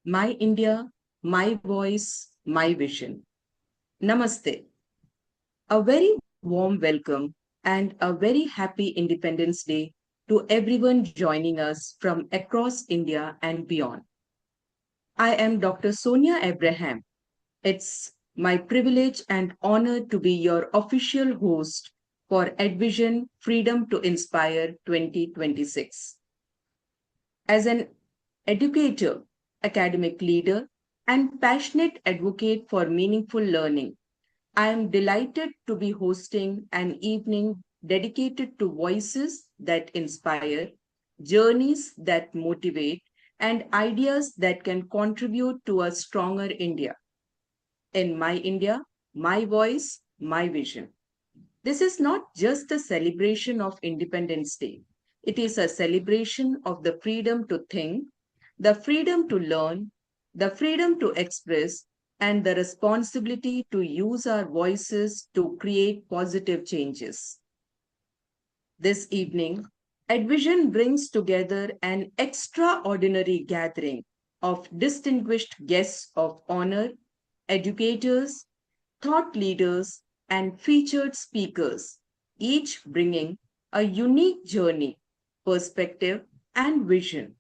My India, my voice, my vision. Namaste. A very warm welcome and a very happy Independence Day to everyone joining us from across India and beyond. I am Dr. Sonia Abraham. It's my privilege and honor to be your official host for EDVISHAN Freedom to Inspire 2026. As an educator, academic leader, and passionate advocate for meaningful learning, I am delighted to be hosting an evening dedicated to voices that inspire, journeys that motivate, and ideas that can contribute to a stronger India. In my India, my voice, my vision. This is not just a celebration of Independence Day. It is a celebration of the freedom to think, the freedom to learn, the freedom to express, and the responsibility to use our voices to create positive changes. This evening, Advision brings together an extraordinary gathering of distinguished guests of honor, educators, thought leaders, and featured speakers, each bringing a unique journey, perspective, and vision.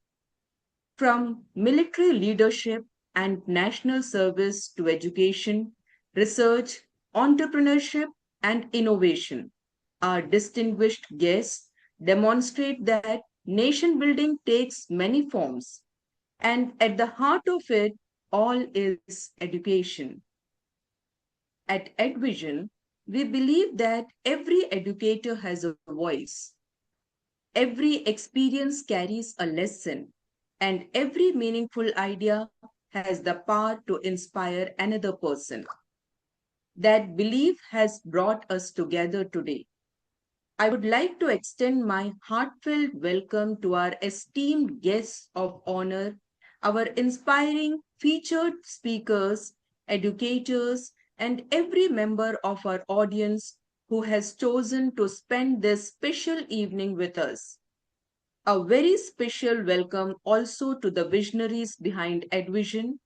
From military leadership and national service to education, research, entrepreneurship, and innovation, our distinguished guests demonstrate that nation building takes many forms, and at the heart of it all is education. At EdVision, we believe that every educator has a voice, every experience carries a lesson, and every meaningful idea has the power to inspire another person. That belief has brought us together today. I would like to extend my heartfelt welcome to our esteemed guests of honor, our inspiring featured speakers, educators, and every member of our audience who has chosen to spend this special evening with us. A very special welcome also to the visionaries behind EdVision,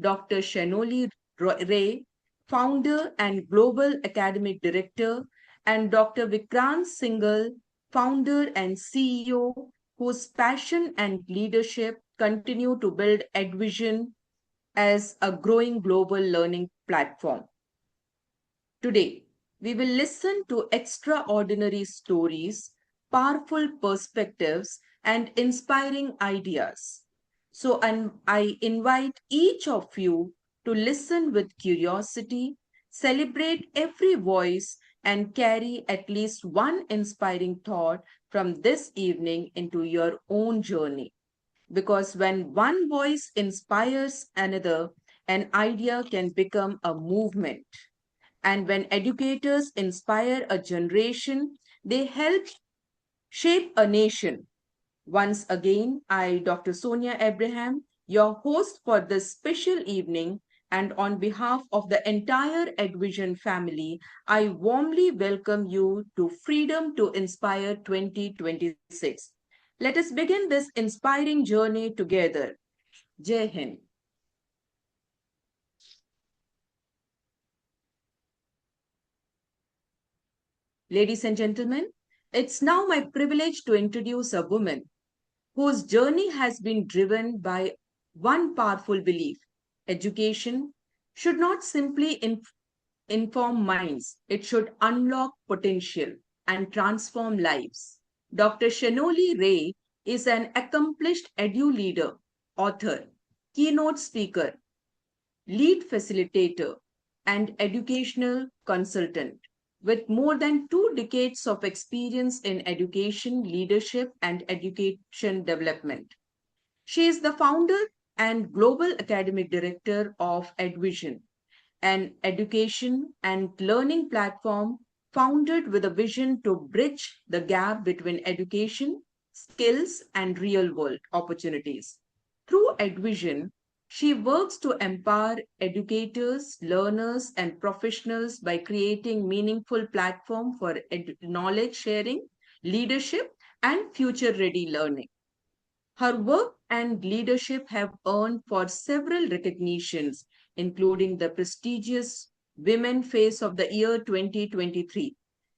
Dr. Shanoli Ray, founder and global academic director, and Dr. Vikrant Singhal, founder and CEO, whose passion and leadership continue to build EdVision as a growing global learning platform. Today, we will listen to extraordinary stories, powerful perspectives, and inspiring ideas. I invite each of you to listen with curiosity, celebrate every voice, and carry at least one inspiring thought from this evening into your own journey. Because when one voice inspires another, an idea can become a movement. And when educators inspire a generation, they help shape a nation. Once again, I, Dr. Sonia Abraham, your host for this special evening, and on behalf of the entire EdVision family, I warmly welcome you to Freedom to Inspire 2026. Let us begin this inspiring journey together. Jai Hind. Ladies and gentlemen, it's now my privilege to introduce a woman whose journey has been driven by one powerful belief: education should not simply inform minds, it should unlock potential and transform lives. Dr. Shanoli Ray is an accomplished edu leader, author, keynote speaker, lead facilitator, and educational consultant. With more than 2 decades of experience in education, leadership, and education development, she is the founder and global academic director of EdVision, an education and learning platform founded with a vision to bridge the gap between education, skills, and real world opportunities. Through EdVision, she works to empower educators, learners, and professionals by creating meaningful platform for knowledge sharing, leadership, and future ready learning. Her work and leadership have earned for several recognitions, including the prestigious Women Face of the Year 2023,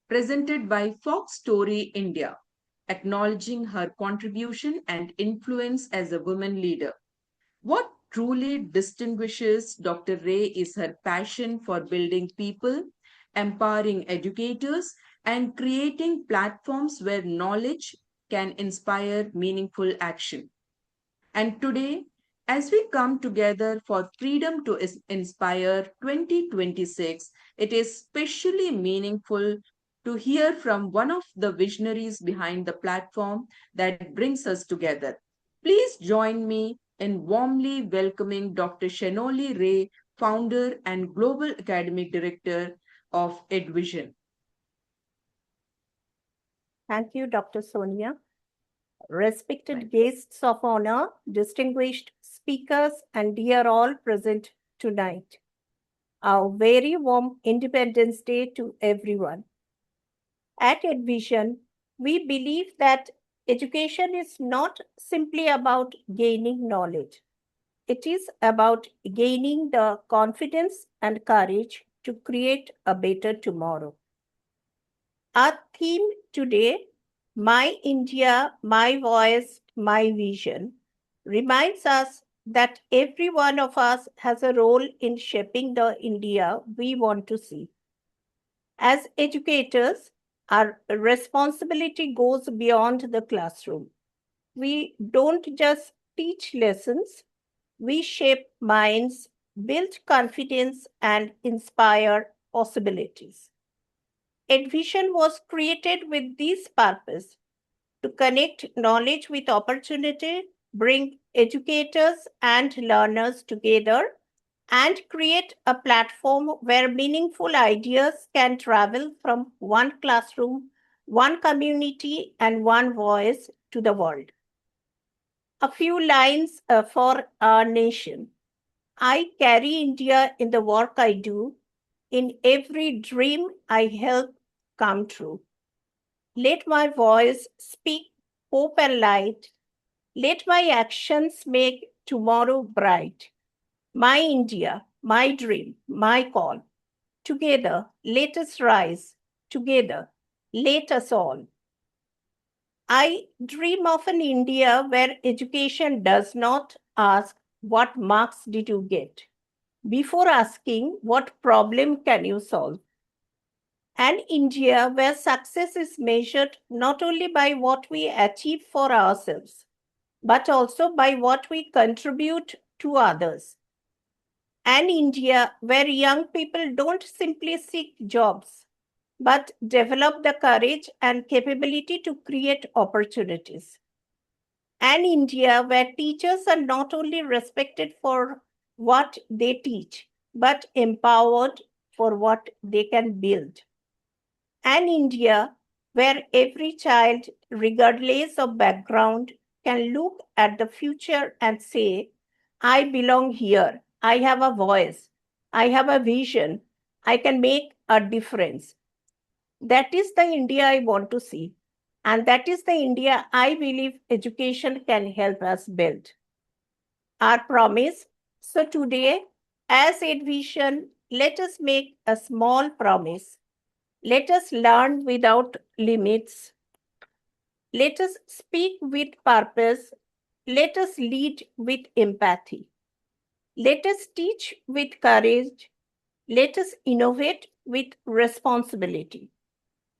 presented by Fox Story India, acknowledging her contribution and influence as a woman leader. What truly distinguishes Dr. Ray is her passion for building people, empowering educators, and creating platforms where knowledge can inspire meaningful action. And today, as we come together for Freedom to Inspire 2026, it is especially meaningful to hear from one of the visionaries behind the platform that brings us together. Please join me in warmly welcoming Dr. Shenoli Ray, founder and global academic director of EDVISHAN. Thank you, Dr. Sonia. Respected guests of honor, distinguished speakers, and dear all present tonight. A very warm Independence Day to everyone. At EDVISHAN, we believe that education is not simply about gaining knowledge. It is about gaining the confidence and courage to create a better tomorrow. Our theme today, My India, My Voice, My Vision, reminds us that every one of us has a role in shaping the India we want to see. As educators, our responsibility goes beyond the classroom. We don't just teach lessons, we shape minds, build confidence, and inspire possibilities. EDVISHAN was created with this purpose to connect knowledge with opportunity, bring educators and learners together, and create a platform where meaningful ideas can travel from one classroom, one community, and one voice to the world. A few lines for our nation. I carry India in the work I do, in every dream I help come true. Let my voice speak hope and light. Let my actions make tomorrow bright. My India, my dream, my call. Together, let us rise. Together, let us all. I dream of an India where education does not ask, what marks did you get? Before asking, what problem can you solve? An India where success is measured not only by what we achieve for ourselves, but also by what we contribute to others. An India where young people don't simply seek jobs, but develop the courage and capability to create opportunities. An India where teachers are not only respected for what they teach, but empowered for what they can build. An India where every child, regardless of background, can look at the future and say, I belong here, I have a voice, I have a vision, I can make a difference. That is the India I want to see. And that is the India I believe education can help us build. Our promise. So today, as EDVISHAN, let us make a small promise. Let us learn without limits. Let us speak with purpose. Let us lead with empathy. Let us teach with courage. Let us innovate with responsibility.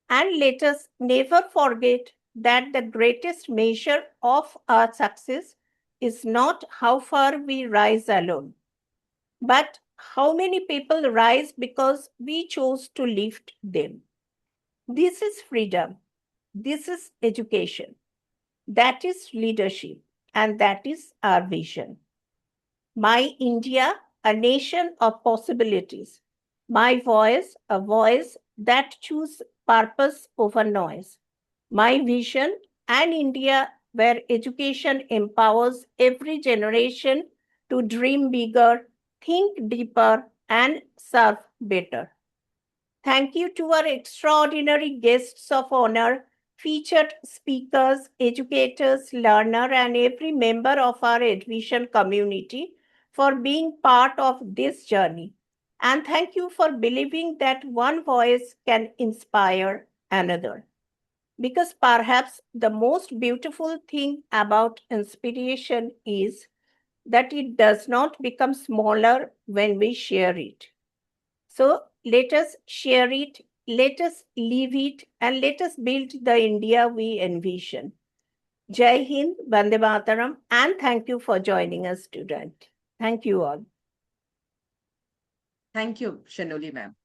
And let us never forget that the greatest measure of our success is not how far we rise alone, but how many people rise because we chose to lift them. This is freedom. This is education. That is leadership. And that is our vision. My India, a nation of possibilities. My voice, a voice that chooses purpose over noise. My vision, an India where education empowers every generation to dream bigger, think deeper, and serve better. Thank you to our extraordinary guests of honor, featured speakers, educators, learners, and every member of our EDVISHAN community for being part of this journey. And thank you for believing that one voice can inspire another. Because perhaps the most beautiful thing about inspiration is that it does not become smaller when we share it. So let us share it, let us live it, and let us build the India we envision. Jai Hind, Vande Mataram, and thank you for joining us today. Thank you all. Thank you, Shanoli ma'am.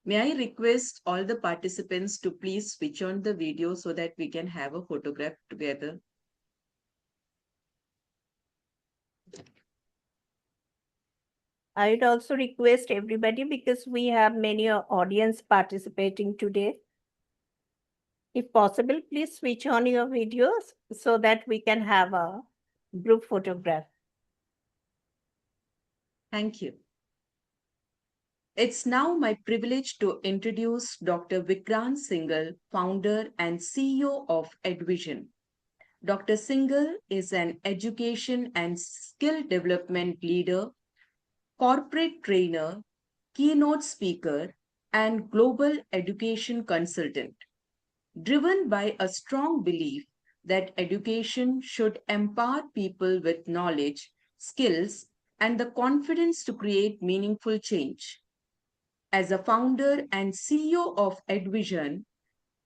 May I request all the participants to please switch on the video so that we can have a photograph together? I would also request everybody, because we have many audience participating today. If possible, please switch on your videos so that we can have a group photograph. Thank you. It's now my privilege to introduce Dr. Vikrant Singhal, founder and CEO of EDVISHAN. Dr. Singhal is an education and skill development leader, corporate trainer, keynote speaker, and global education consultant. Driven by a strong belief that education should empower people with knowledge, skills, and the confidence to create meaningful change. As a founder and CEO of EDVISHAN,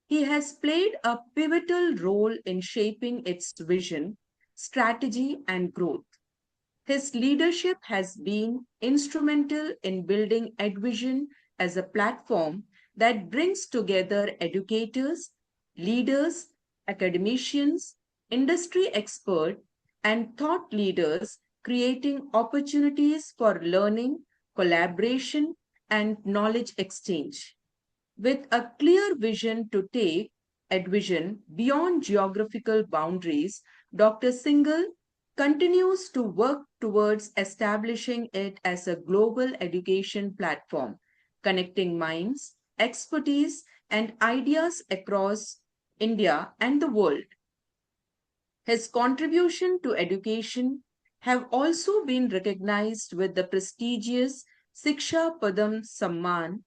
he has played a pivotal role in shaping its vision, strategy, and growth. His leadership has been instrumental in building EDVISHAN as a platform that brings together educators, leaders, academicians, industry experts, and thought leaders, creating opportunities for learning, collaboration, and knowledge exchange. With a clear vision to take EDVISHAN beyond geographical boundaries, Dr. Singhal continues to work towards establishing it as a global education platform, connecting minds, expertise, and ideas across India and the world. His contribution to education have also been recognized with the prestigious Siksha Padam Samman,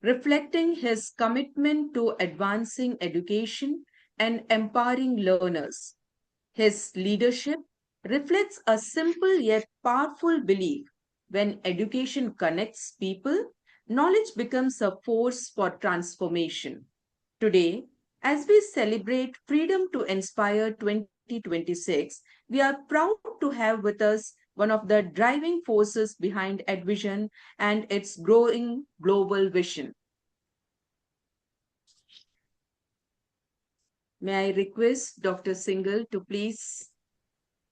reflecting his commitment to advancing education and empowering learners. His leadership reflects a simple yet powerful belief: when education connects people, knowledge becomes a force for transformation. Today, as we celebrate Freedom to Inspire 2026, we are proud to have with us one of the driving forces behind EDVISHAN and its growing global vision. May I request Dr. Singhal to please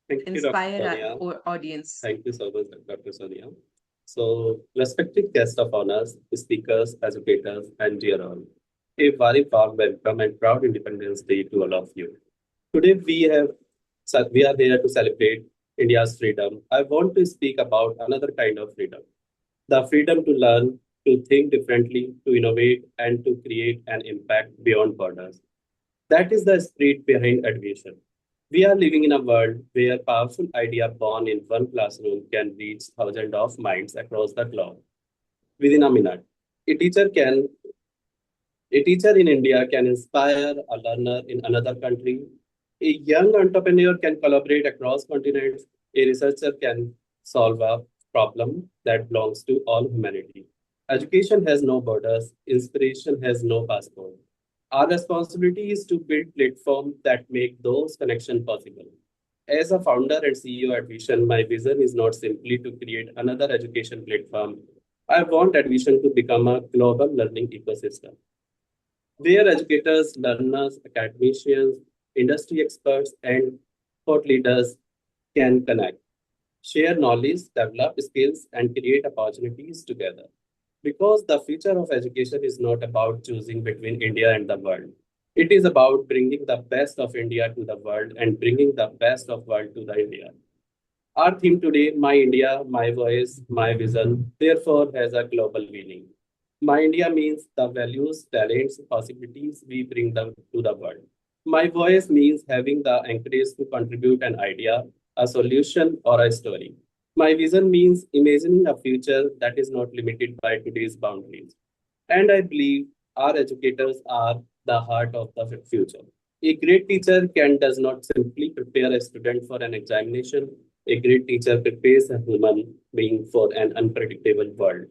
Thank you, Dr. inspire Sonia. our audience? Thank you so much, Dr. Sonia. So, respected guests of honors, speakers, educators, and dear all, a very warm welcome and proud Independence Day to all of you. Today, we are here to celebrate India's freedom. I want to speak about another kind of freedom: the freedom to learn, to think differently, to innovate, and to create an impact beyond borders. That is the spirit behind EDVISHAN. We are living in a world where powerful idea born in one classroom can reach thousands of minds across the globe within a minute. A teacher can a teacher in India can inspire a learner in another country. A young entrepreneur can collaborate across continents. A researcher can solve a problem that belongs to all humanity. Education has no borders. Inspiration has no passport. Our responsibility is to build platforms that make those connections possible. As a founder and CEO at Vision, my vision is not simply to create another education platform. I want EDVISHAN to become a global learning ecosystem where educators, learners, academicians, industry experts, and thought leaders can connect, share knowledge, develop skills, and create opportunities together. Because the future of education is not about choosing between India and the world. It is about bringing the best of India to the world and bringing the best of world to the India. Our theme today, My India, My Voice, My Vision, therefore has a global meaning. My India means the values, talents, possibilities we bring them to the world. My voice means having the encourage to contribute an idea, a solution, or a story. My vision means imagining a future that is not limited by today's boundaries. And I believe our educators are the heart of the future. A great teacher can does not simply prepare a student for an examination. A great teacher prepares a human being for an unpredictable world.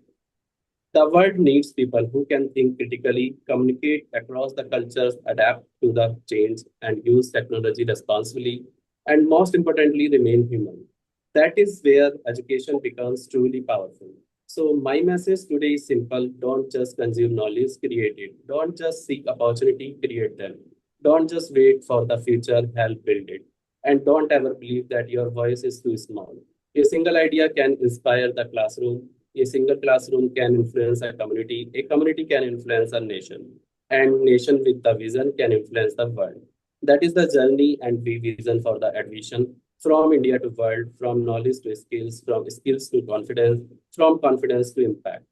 The world needs people who can think critically, communicate across the cultures, adapt to the change, and use technology responsibly, and most importantly, remain human. That is where education becomes truly powerful. So, my message today is simple: don't just consume knowledge, create it. Don't just seek opportunity, create them. Don't just wait for the future, help build it. And don't ever believe that your voice is too small. A single idea can inspire the classroom, a single classroom can influence a community can influence a nation, and nation with the vision can influence the world. That is the journey and the vision for the admission from India to world, from knowledge to skills, from skills to confidence, from confidence to impact.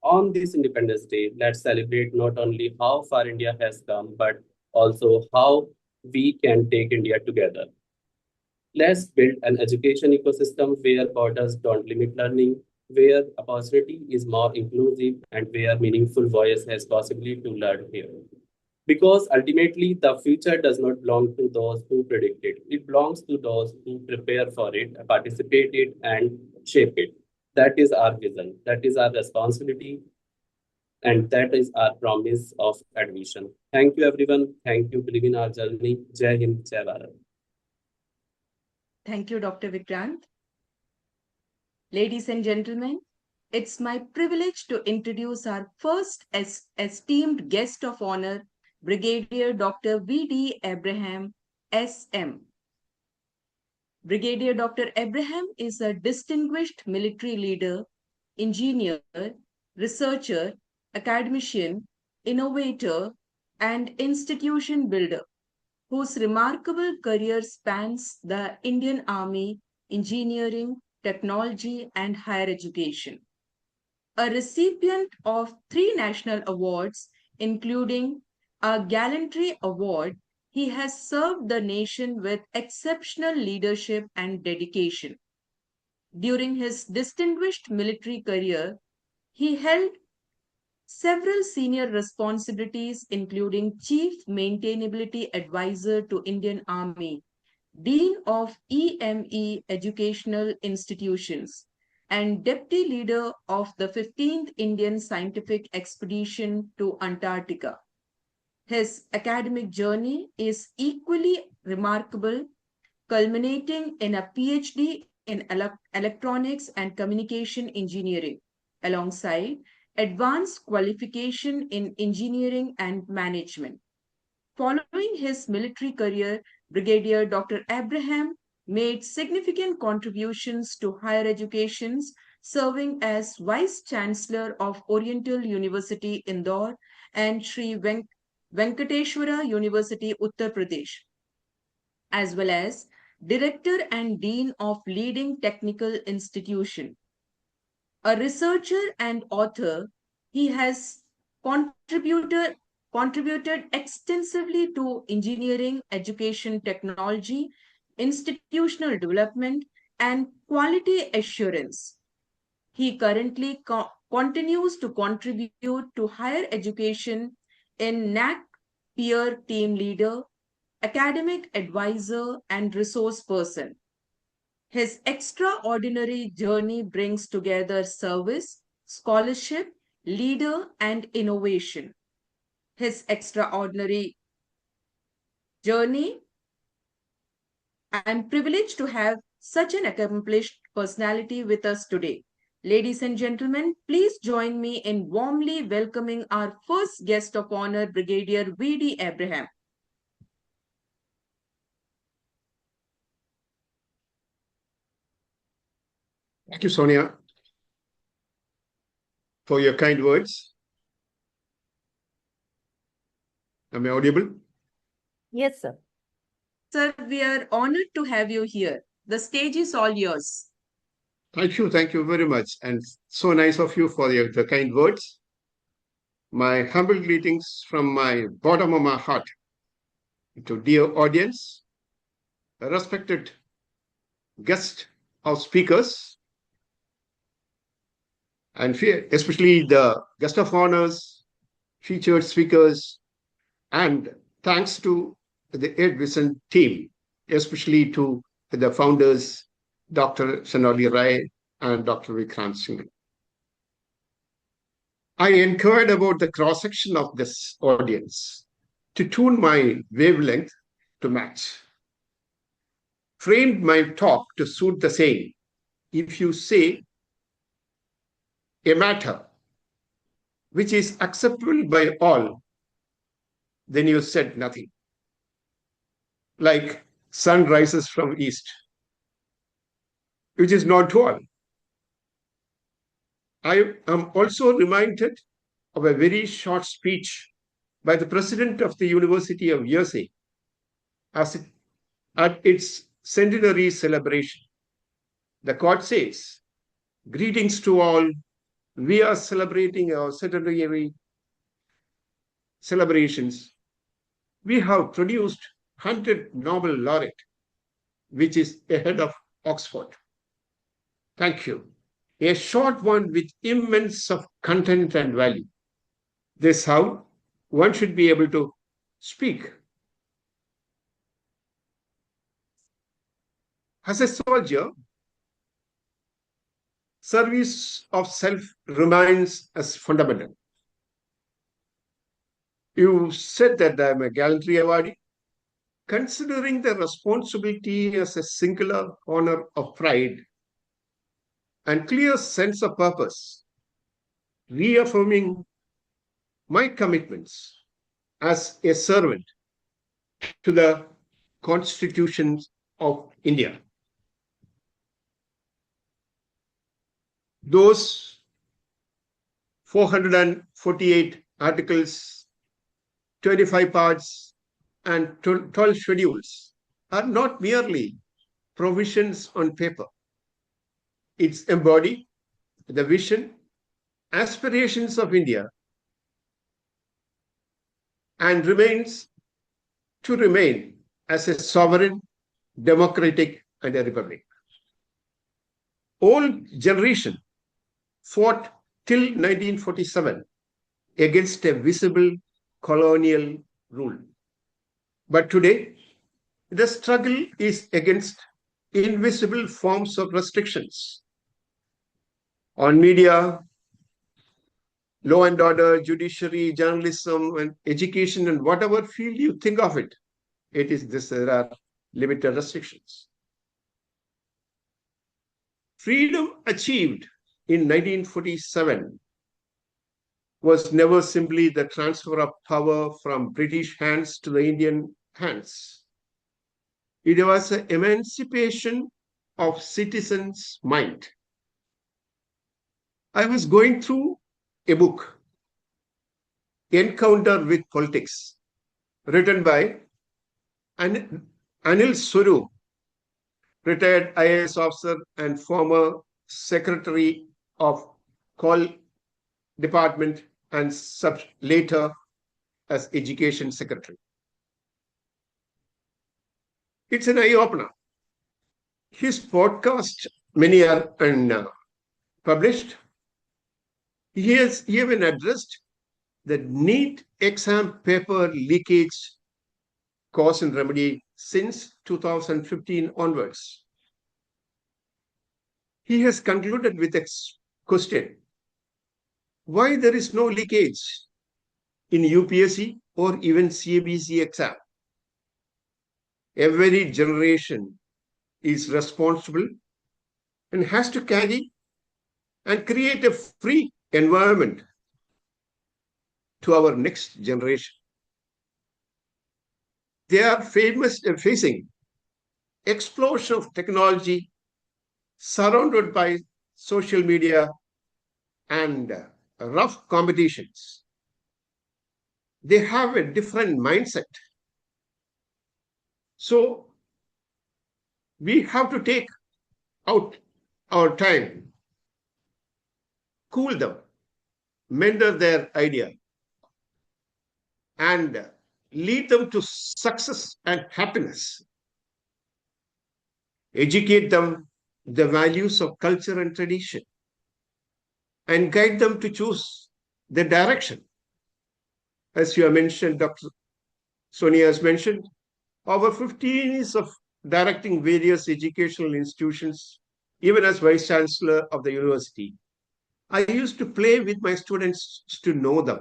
On this Independence Day, let's celebrate not only how far India has come, but also how we can take India together. Let's build an education ecosystem where borders don't limit learning, where opportunity is more inclusive, and where meaningful voice has possibility to learn here. Because ultimately, the future does not belong to those who predict it. It belongs to those who prepare for it, participate it, and shape it. That is our vision. That is our responsibility. And that is our promise of admission. Thank you, everyone. Thank you, believe in our journey. Jai Hind, Jai Bharat. Thank you, Dr. Vikrant. Ladies and gentlemen, it's my privilege to introduce our first esteemed guest of honor, Brigadier Dr. V.D. Abraham, SM. Brigadier Dr. Abraham is a distinguished military leader, engineer, researcher, academician, innovator, and institution builder, whose remarkable career spans the Indian Army, engineering, technology, and higher education. A recipient of 3 national awards, including a Gallantry Award, he has served the nation with exceptional leadership and dedication. During his distinguished military career, he held several senior responsibilities, including Chief Maintainability Advisor to Indian Army, Dean of EME Educational Institutions, and Deputy Leader of the 15th Indian Scientific Expedition to Antarctica. His academic journey is equally remarkable, culminating in a PhD in electronics and communication engineering, alongside advanced qualification in engineering and management. Following his military career, Brigadier Dr. Abraham made significant contributions to higher education, serving as Vice Chancellor of Oriental University Indore and Sri Venkateshwara University, Uttar Pradesh, as well as Director and Dean of leading technical institution. A researcher and author, he has contributed, contributed extensively to engineering, education, technology, institutional development, and quality assurance. He currently continues to contribute to higher education in NAC peer team leader, academic advisor, and resource person. His extraordinary journey brings together service, scholarship, leader, and innovation. His extraordinary journey, I am privileged to have such an accomplished personality with us today. Ladies and gentlemen, please join me in warmly welcoming our first guest of honor, Brigadier V.D. Abraham. Thank you, Sonia, for your kind words. Am I audible? Yes, sir. Sir, we are honored to have you here. The stage is all yours. Thank you very much. And so nice of you for the kind words. My humble greetings from my bottom of my heart to dear audience, respected guest of speakers, and especially the guest of honors, featured speakers, and thanks to the EDVISHAN team, especially to the founders, Dr. Sonali Rai and Dr. Vikrant Singh. I inquired about the cross-section of this audience to tune my wavelength to match. Framed my talk to suit the saying, if you say a matter which is acceptable by all, then you said nothing. Like sun rises from east, which is not to all. I am also reminded of a very short speech by the president of the University of USA at its centenary celebration. The quote says, "Greetings to all. We are celebrating our centenary celebrations. We have produced 100 Nobel laureate, which is ahead of Oxford. Thank you." A short one with immense of content and value. This is how one should be able to speak. As a soldier, service of self remains as fundamental. You said that I am a gallantry awardee. Considering the responsibility as a singular honor of pride and clear sense of purpose, reaffirming my commitments as a servant to the Constitution of India. Those 448 articles, 25 parts, and 12 schedules are not merely provisions on paper. It's embody the vision, aspirations of India, and remain as a sovereign, democratic, and a republic. Old generation fought till 1947 against a visible colonial rule. But today, the struggle is against invisible forms of restrictions on media, law and order, judiciary, journalism, and education, and whatever field you think of it. There are limited restrictions. Freedom achieved in 1947 was never simply the transfer of power from British hands to the Indian hands. It was an emancipation of citizens' mind. I was going through a book, Encounter with Politics, written by Anil Swarup, retired IAS officer and former secretary of Coal Department and later as Education Secretary. It's an eye-opener. His podcast, many are published. He has even addressed the NEET exam paper leakage cause and remedy since 2015 onwards. He has concluded with a question: why there is no leakage in UPSC or even CABC exam? Every generation is responsible and has to carry and create a free environment to our next generation. They are facing explosion of technology, surrounded by social media and rough competitions. They have a different mindset. So we have to take out our time, cool them, mentor their idea, and lead them to success and happiness. Educate them the values of culture and tradition and guide them to choose the direction. As you have mentioned, Dr. Sonia has mentioned, over 15 years of directing various educational institutions, even as Vice Chancellor of the university. I used to play with my students to know them,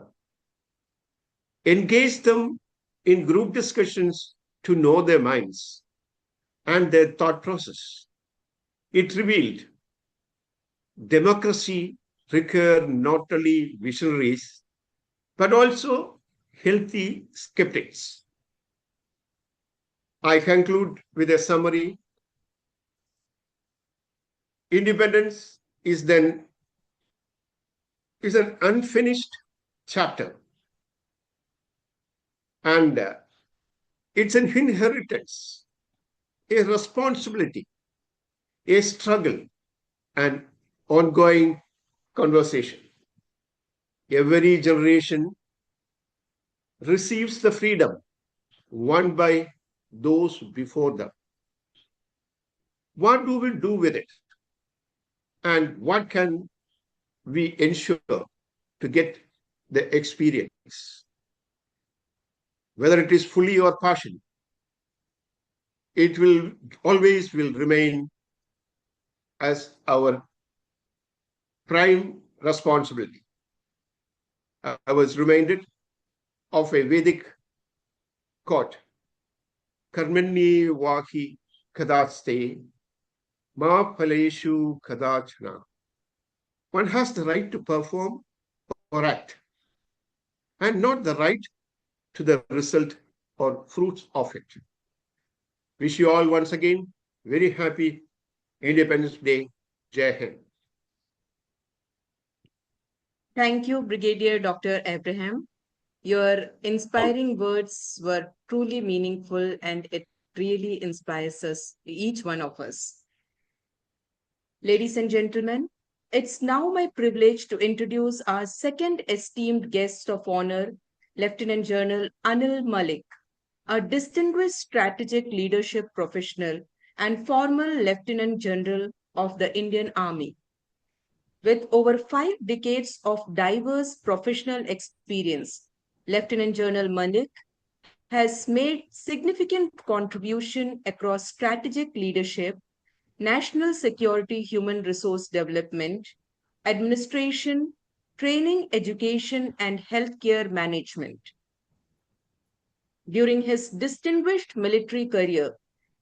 engage them in group discussions to know their minds and their thought process. It revealed democracy required not only visionaries, but also healthy skeptics. I conclude with a summary. Independence is an unfinished chapter, and it's an inheritance, a responsibility, a struggle, and ongoing conversation. Every generation receives the freedom won by those before them. What do we do with it? And what can we ensure to get the experience? Whether it is fully or partially, it will always will remain as our prime responsibility. I was reminded of a Vedic quote, Karmanni Vaki Kadaste Ma Phaleshu Kadachana. One has the right to perform or act, and not the right to the result or fruits of it. Wish you all once again very happy Independence Day. Jai Hind. Thank you, Brigadier Dr. Abraham. Your inspiring words were truly meaningful and it really inspires us, each one of us. Ladies and gentlemen, it's now my privilege to introduce our second esteemed guest of honor, Lieutenant General Anil Malik, a distinguished strategic leadership professional and former Lieutenant General of the Indian Army. With over 5 decades of diverse professional experience, Lieutenant General Malik has made significant contribution across strategic leadership, national security, human resource development, administration, training, education, and healthcare management. During his distinguished military career,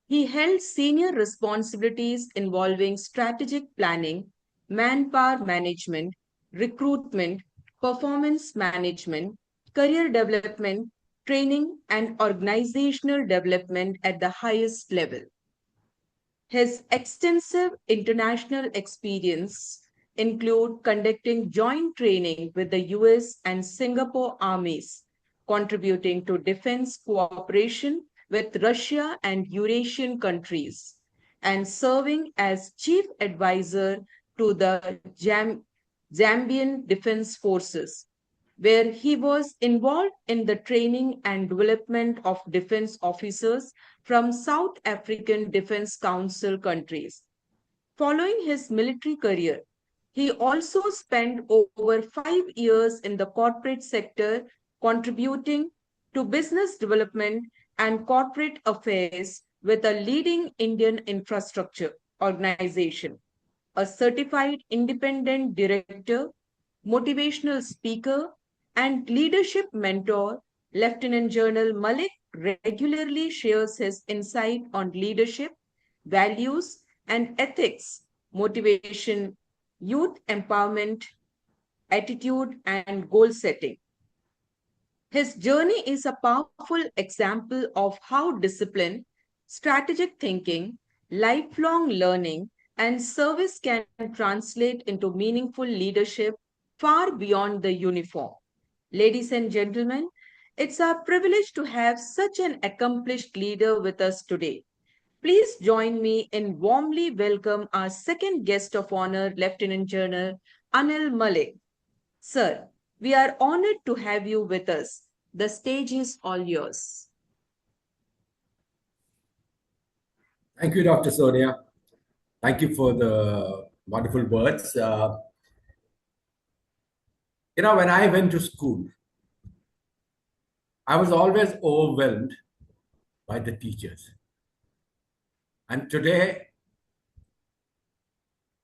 he held senior responsibilities involving strategic planning, manpower management, recruitment, performance management, career development, training, and organizational development at the highest level. His extensive international experience include conducting joint training with the US and Singapore armies, contributing to defense cooperation with Russia and Eurasian countries, and serving as chief advisor to the Zambian Defense Forces, where he was involved in the training and development of defense officers from South African Defense Council countries. Following his military career, he also spent over 5 years in the corporate sector, contributing to business development and corporate affairs with a leading Indian infrastructure organization, a certified independent director, motivational speaker, and leadership mentor. Lieutenant General Malik regularly shares his insight on leadership, values, and ethics, motivation, youth empowerment, attitude, and goal setting. His journey is a powerful example of how discipline, strategic thinking, lifelong learning, and service can translate into meaningful leadership far beyond the uniform. Ladies and gentlemen, it's our privilege to have such an accomplished leader with us today. Please join me in warmly welcome our second guest of honor, Lieutenant General Anil Malik. Sir, we are honored to have you with us. The stage is all yours. Thank you, Dr. Sonia. Thank you for the wonderful words. When I went to school, I was always overwhelmed by the teachers. And today,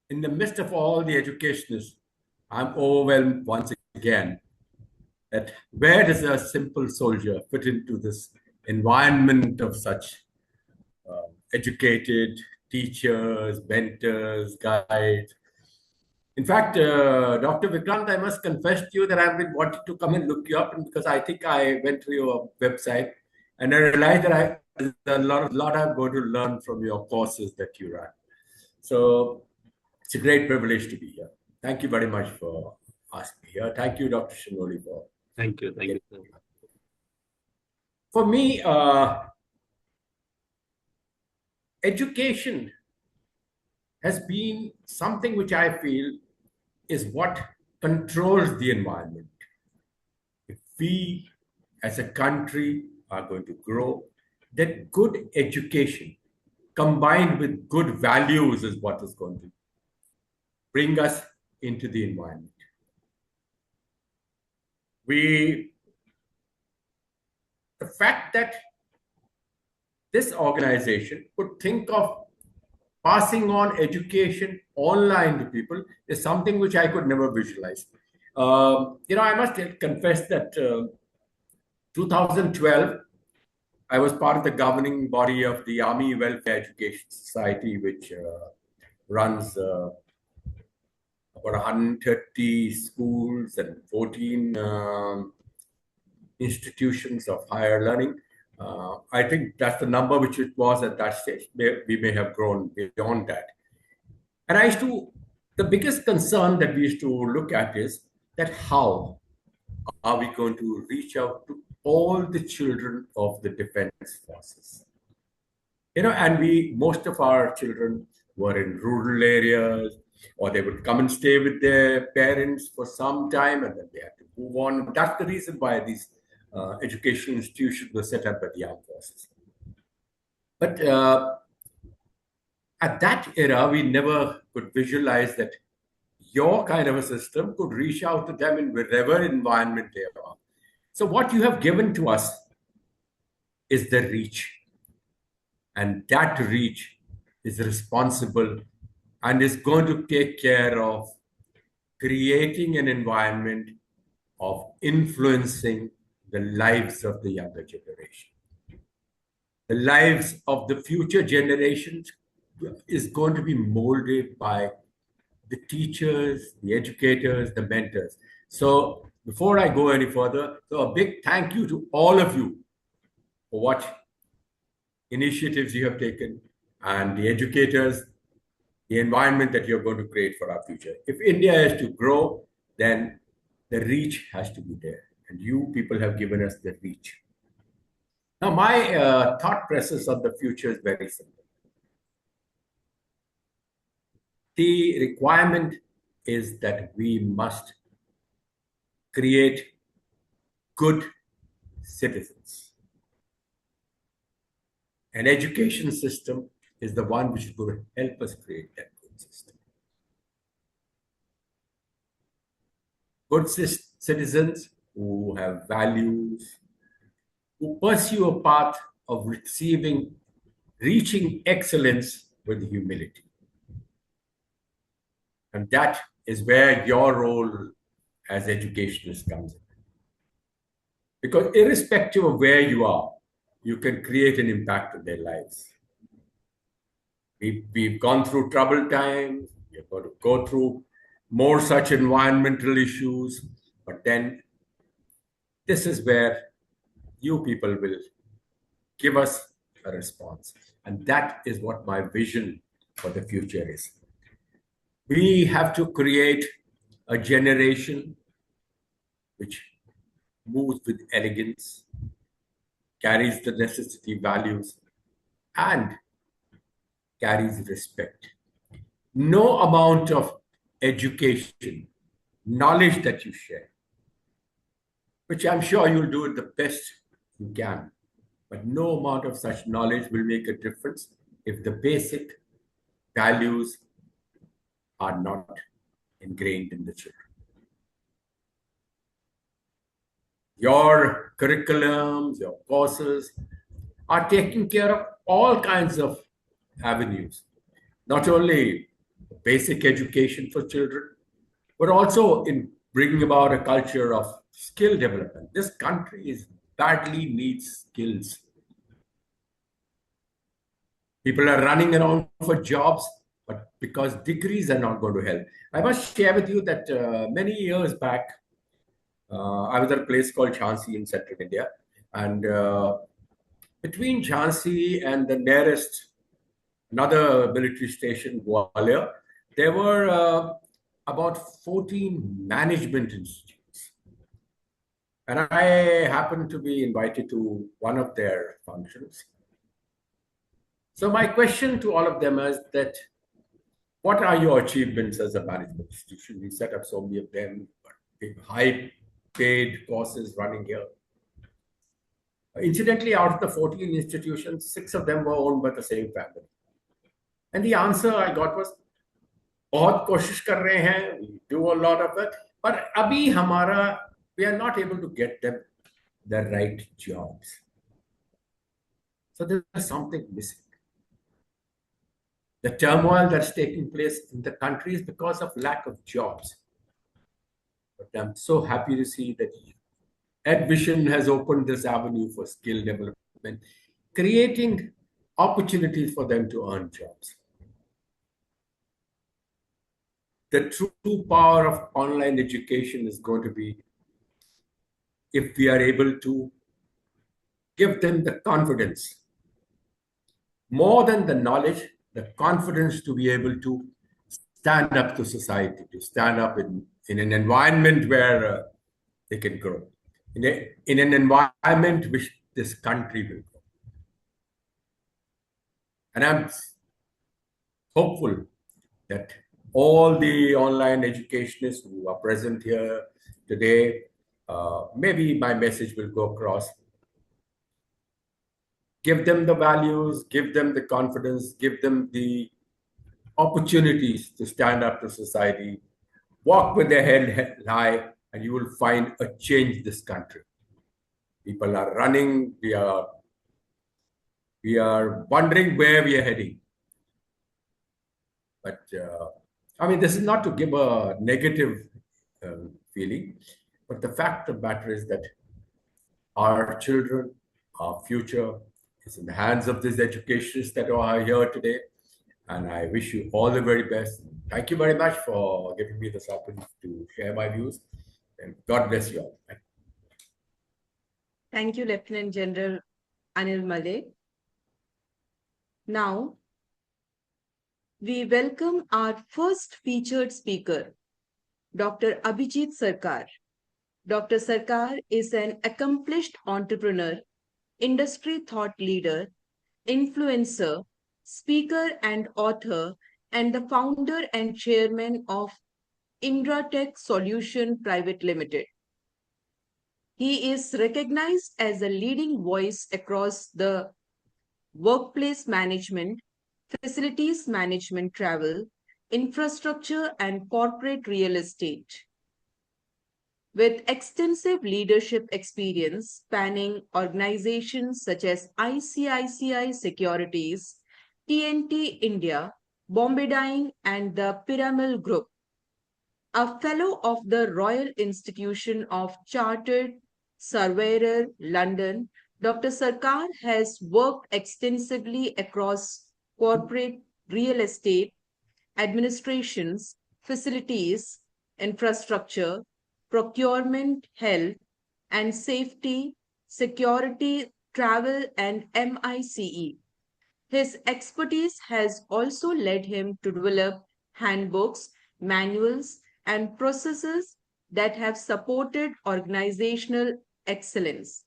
in the midst of all the educationists, I'm overwhelmed once again that where does a simple soldier fit into this environment of such educated teachers, mentors, guides. In fact, Dr. Vikrant, I must confess to you that I've been wanting to come and look you up, and because I think I went to your website and I realized that there's a lot I'm going to learn from your courses that you run. So it's a great privilege to be here. Thank you very much for asking me here. Thank you, Dr. Shinoli, for. Thank you. Thank you. For me, education has been something which I feel is what controls the environment. If we as a country are going to grow, then good education combined with good values is what is going to bring us into the environment. The fact that this organization could think of passing on education online to people is something which I could never visualize. I must confess that 2012, I was part of the governing body of the Army Welfare Education Society, which runs about 130 schools and 14 institutions of higher learning. I think that's the number which it was at that stage. We may have grown beyond that. And the biggest concern that we used to look at is that how are we going to reach out to all the children of the defense forces? And most of our children were in rural areas, or they would come and stay with their parents for some time and then they had to move on. That's the reason why these educational institutions were set up by the armed forces. But at that era, we never could visualize that your kind of a system could reach out to them in whatever environment they are. So what you have given to us is the reach. And that reach is responsible and is going to take care of creating an environment of influencing the lives of the younger generation. The lives of the future generations is going to be molded by the teachers, the educators, the mentors. So before I go any further, so a big thank you to all of you for what initiatives you have taken and the educators, the environment that you're going to create for our future. If India is to grow, then the reach has to be there. And you people have given us the reach. Now, my thought process on the future is very simple. The requirement is that we must create good citizens. An education system is the one which is going to help us create that good system. Good citizens who have values, who pursue a path of reaching excellence with humility. And that is where your role as educationists comes in. Because irrespective of where you are, you can create an impact on their lives. We've gone through troubled times, we're going to go through more such environmental issues, but then this is where you people will give us a response. And that is what my vision for the future is. We have to create a generation which moves with elegance, carries the necessity values, and carries respect. No amount of education, knowledge that you share which I'm sure you'll do it the best you can. But no amount of such knowledge will make a difference if the basic values are not ingrained in the children. Your curriculums, your courses are taking care of all kinds of avenues, not only basic education for children, but also in bringing about a culture of skill development. This country badly needs skills. People are running around for jobs, but because degrees are not going to help. I must share with you that many years back, I was at a place called Jhansi in central India, and between Jhansi and the nearest another military station, Gwalior, there were about 14 management institutes. And I happened to be invited to one of their functions. So my question to all of them is that, what are your achievements as a management institution? We set up so many of them, big high-paid courses running here. Incidentally, out of the 14 institutions, 6 of them were owned by the same family. And the answer I got was, बहुत कोशिश कर रहे हैं, we do a lot of it, but अभी हमारा, we are not able to get them the right jobs. So there's something missing. The turmoil that's taking place in the country is because of lack of jobs. But I'm so happy to see that EDVISHAN has opened this avenue for skill development, creating opportunities for them to earn jobs. The true power of online education is going to be if we are able to give them the confidence, more than the knowledge, the confidence to be able to stand up to society, to stand up in an environment where they can grow, in an environment which this country will grow. And I'm hopeful that all the online educationists who are present here today, maybe my message will go across. Give them the values, give them the confidence, give them the opportunities to stand up to society, walk with their head high, and you will find a change in this country. People are running, we are wondering where we are heading. But I mean, this is not to give a negative feeling, but the fact of the matter is that our children, our future is in the hands of these educationists that are here today. And I wish you all the very best. Thank you very much for giving me this opportunity to share my views. And God bless you all. Thank you, Lieutenant General Anil Male. Now, we welcome our first featured speaker, Dr. Abhijit Sarkar. Dr. Sarkar is an accomplished entrepreneur, industry thought leader, influencer, speaker and author, and the founder and chairman of Indratech Solution Private Limited. He is recognized as a leading voice across the workplace management, facilities management, travel, infrastructure, and corporate real estate. With extensive leadership experience spanning organizations such as ICICI Securities, TNT India, Bombay Dyeing, and the Piramal Group. A fellow of the Royal Institution of Chartered Surveyor, London, Dr. Sarkar has worked extensively across corporate real estate, administrations, facilities, infrastructure, procurement, health and safety, security, travel, and MICE. His expertise has also led him to develop handbooks, manuals, and processes that have supported organizational excellence.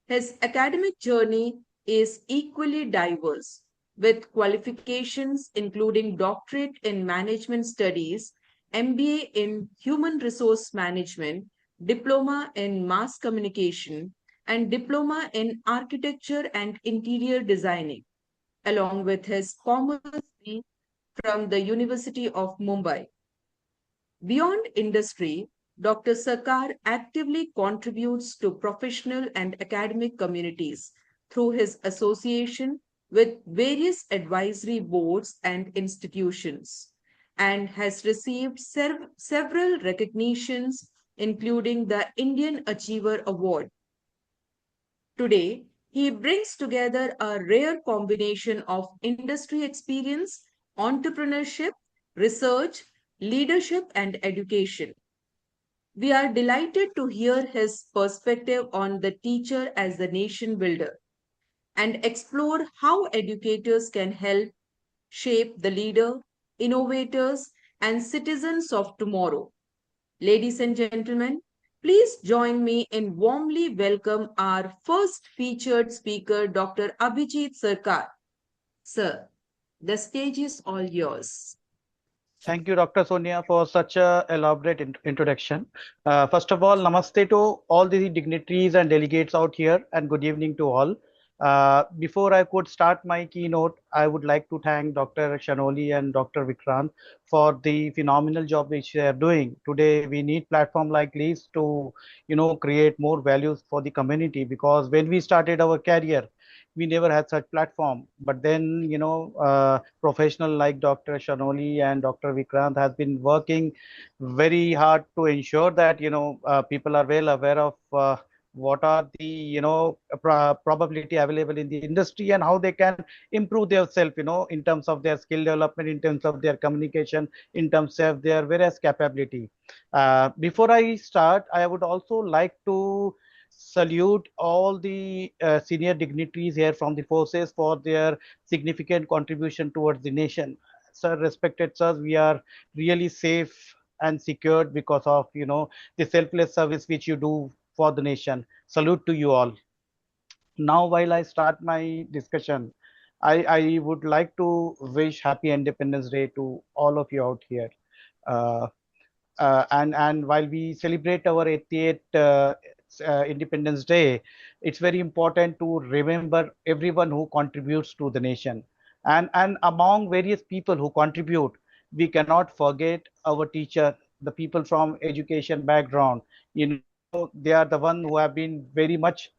His academic journey is equally diverse, with qualifications including doctorate in management studies, MBA in human resource management, diploma in mass communication, and diploma in architecture and interior designing, along with his commerce degree from the University of Mumbai. Beyond industry, Dr. Sarkar actively contributes to professional and academic communities through his association with various advisory boards and institutions and has received several recognitions, including the Indian Achiever Award. Today, he brings together a rare combination of industry experience, entrepreneurship, research, leadership, and education. We are delighted to hear his perspective on the teacher as the nation builder and explore how educators can help shape the leader, innovators, and citizens of tomorrow. Ladies and gentlemen, please join me in warmly welcome our first featured speaker, Dr. Abhijit Sarkar. Sir, the stage is all yours. Thank you, Dr. Sonia, for such a elaborate introduction. First of all, namaste to all the dignitaries and delegates out here, and good evening to all. Before I could start my keynote, I would like to thank Dr. Shanoli and Dr. Vikrant for the phenomenal job which they are doing. Today, we need platform like this to, create more values for the community, because when we started our career, we never had such platform. But then, professional like Dr. Shanoli and Dr. Vikrant has been working very hard to ensure that, people are well aware of what are the, probability available in the industry and how they can improve themselves, in terms of their skill development, in terms of their communication, in terms of their various capability. Before I start, I would also like to salute all the senior dignitaries here from the forces for their significant contribution towards the nation. Sir, respected sirs, we are really safe and secured because of, the selfless service which you do for the nation. Salute to you all. Now, while I start my discussion, I would like to wish happy Independence Day to all of you out here. Uh, and while we celebrate our 88th Independence Day, it's very important to remember everyone who contributes to the nation. And among various people who contribute, we cannot forget our teacher, the people from education background. They are the one who have been very much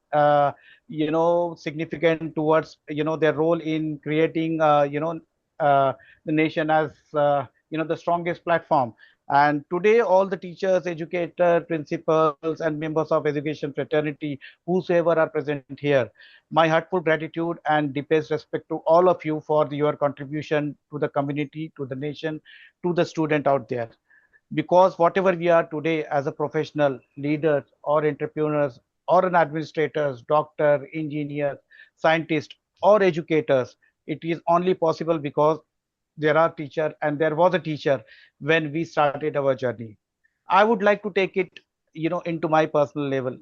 significant towards their role in creating the nation as the strongest platform. And today, all the teachers, educators, principals, and members of education fraternity, whosoever are present here, my heartful gratitude and deepest respect to all of you for your contribution to the community, to the nation, to the student out there. Because whatever we are today as a professional, leaders or entrepreneurs or an administrators, doctor, engineer, scientist or educators, it is only possible because there are teacher and there was a teacher when we started our journey. I would like to take it into my personal level.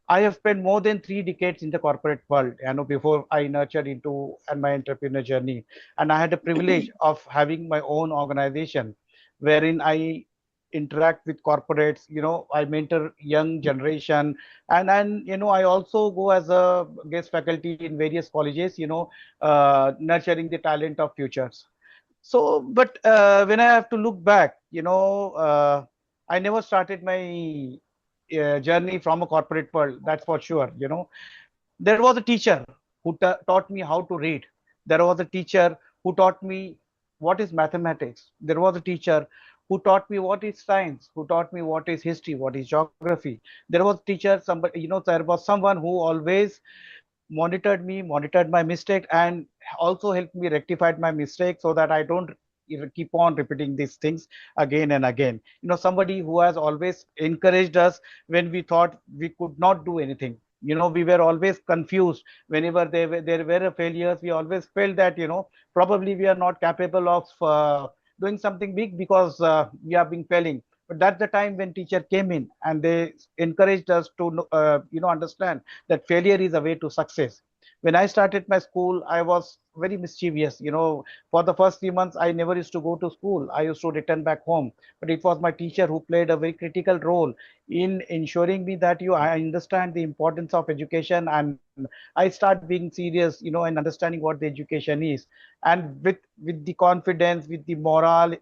I have spent more than 3 decades in the corporate world, before I nurtured into and my entrepreneur journey. And I had the privilege of having my own organization wherein I interact with corporates, I mentor young generation, and I also go as a guest faculty in various colleges, nurturing the talent of futures. So, but when I have to look back, I never started my journey from a corporate world. That's for sure. There was a teacher who taught me how to read. There was a teacher who taught me what is mathematics. There was a teacher who taught me what is science, who taught me what is history, what is geography. There was a teacher, somebody, there was someone who always monitored me, monitored my mistake, and also helped me rectify my mistake so that I don't keep on repeating these things again and again. Somebody who has always encouraged us when we thought we could not do anything. We were always confused whenever there were failures. We always felt that, probably we are not capable of doing something big because we have been failing. But that's the time when teacher came in and they encouraged us to understand that failure is a way to success. When I started my school, I was very mischievous. For the first 3 months, I never used to go to school. I used to return back home. But it was my teacher who played a very critical role in ensuring me that I understand the importance of education, and I start being serious, and understanding what the education is. And with the confidence, with the morale,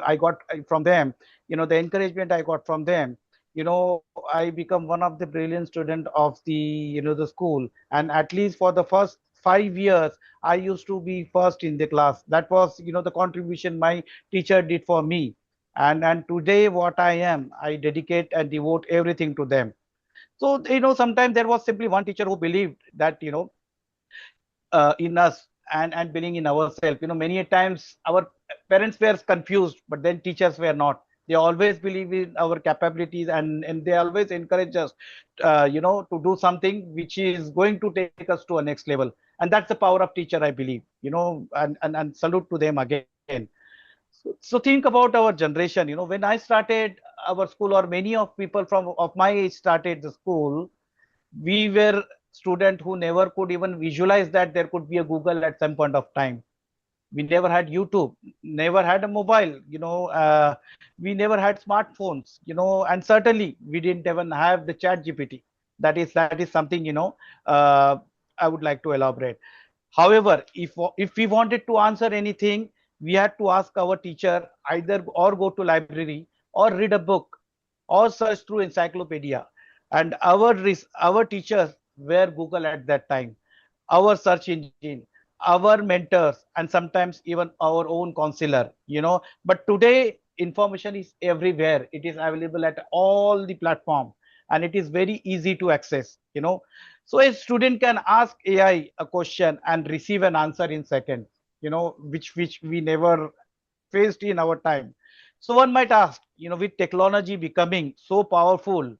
I got from them, the encouragement I got from them, I become one of the brilliant student of the school. And at least for the first 5 years, I used to be first in the class. That was, the contribution my teacher did for me. And today what I am, I dedicate and devote everything to them. So, sometimes there was simply one teacher who believed that, in us, and believing in ourselves. Many a times our parents were confused, but then teachers were not. They always believe in our capabilities, and they always encourage us, to do something which is going to take us to a next level. And that's the power of teacher, I believe. And salute to them again. So think about our generation. When I started our school, or many of people from of my age started the school, we were student who never could even visualize that there could be a Google at some point of time. We never had YouTube, never had a mobile, we never had smartphones, and certainly we didn't even have the chat GPT. That is something, I would like to elaborate. However, if we wanted to answer anything, we had to ask our teacher, either or go to library, or read a book, or search through encyclopedia. And our teachers were Google at that time, our search engine, our mentors, and sometimes even our own counselor. But today information is everywhere. It is available at all the platform, and it is very easy to access. So a student can ask AI a question and receive an answer in seconds, which we never faced in our time. So one might ask, with technology becoming so powerful,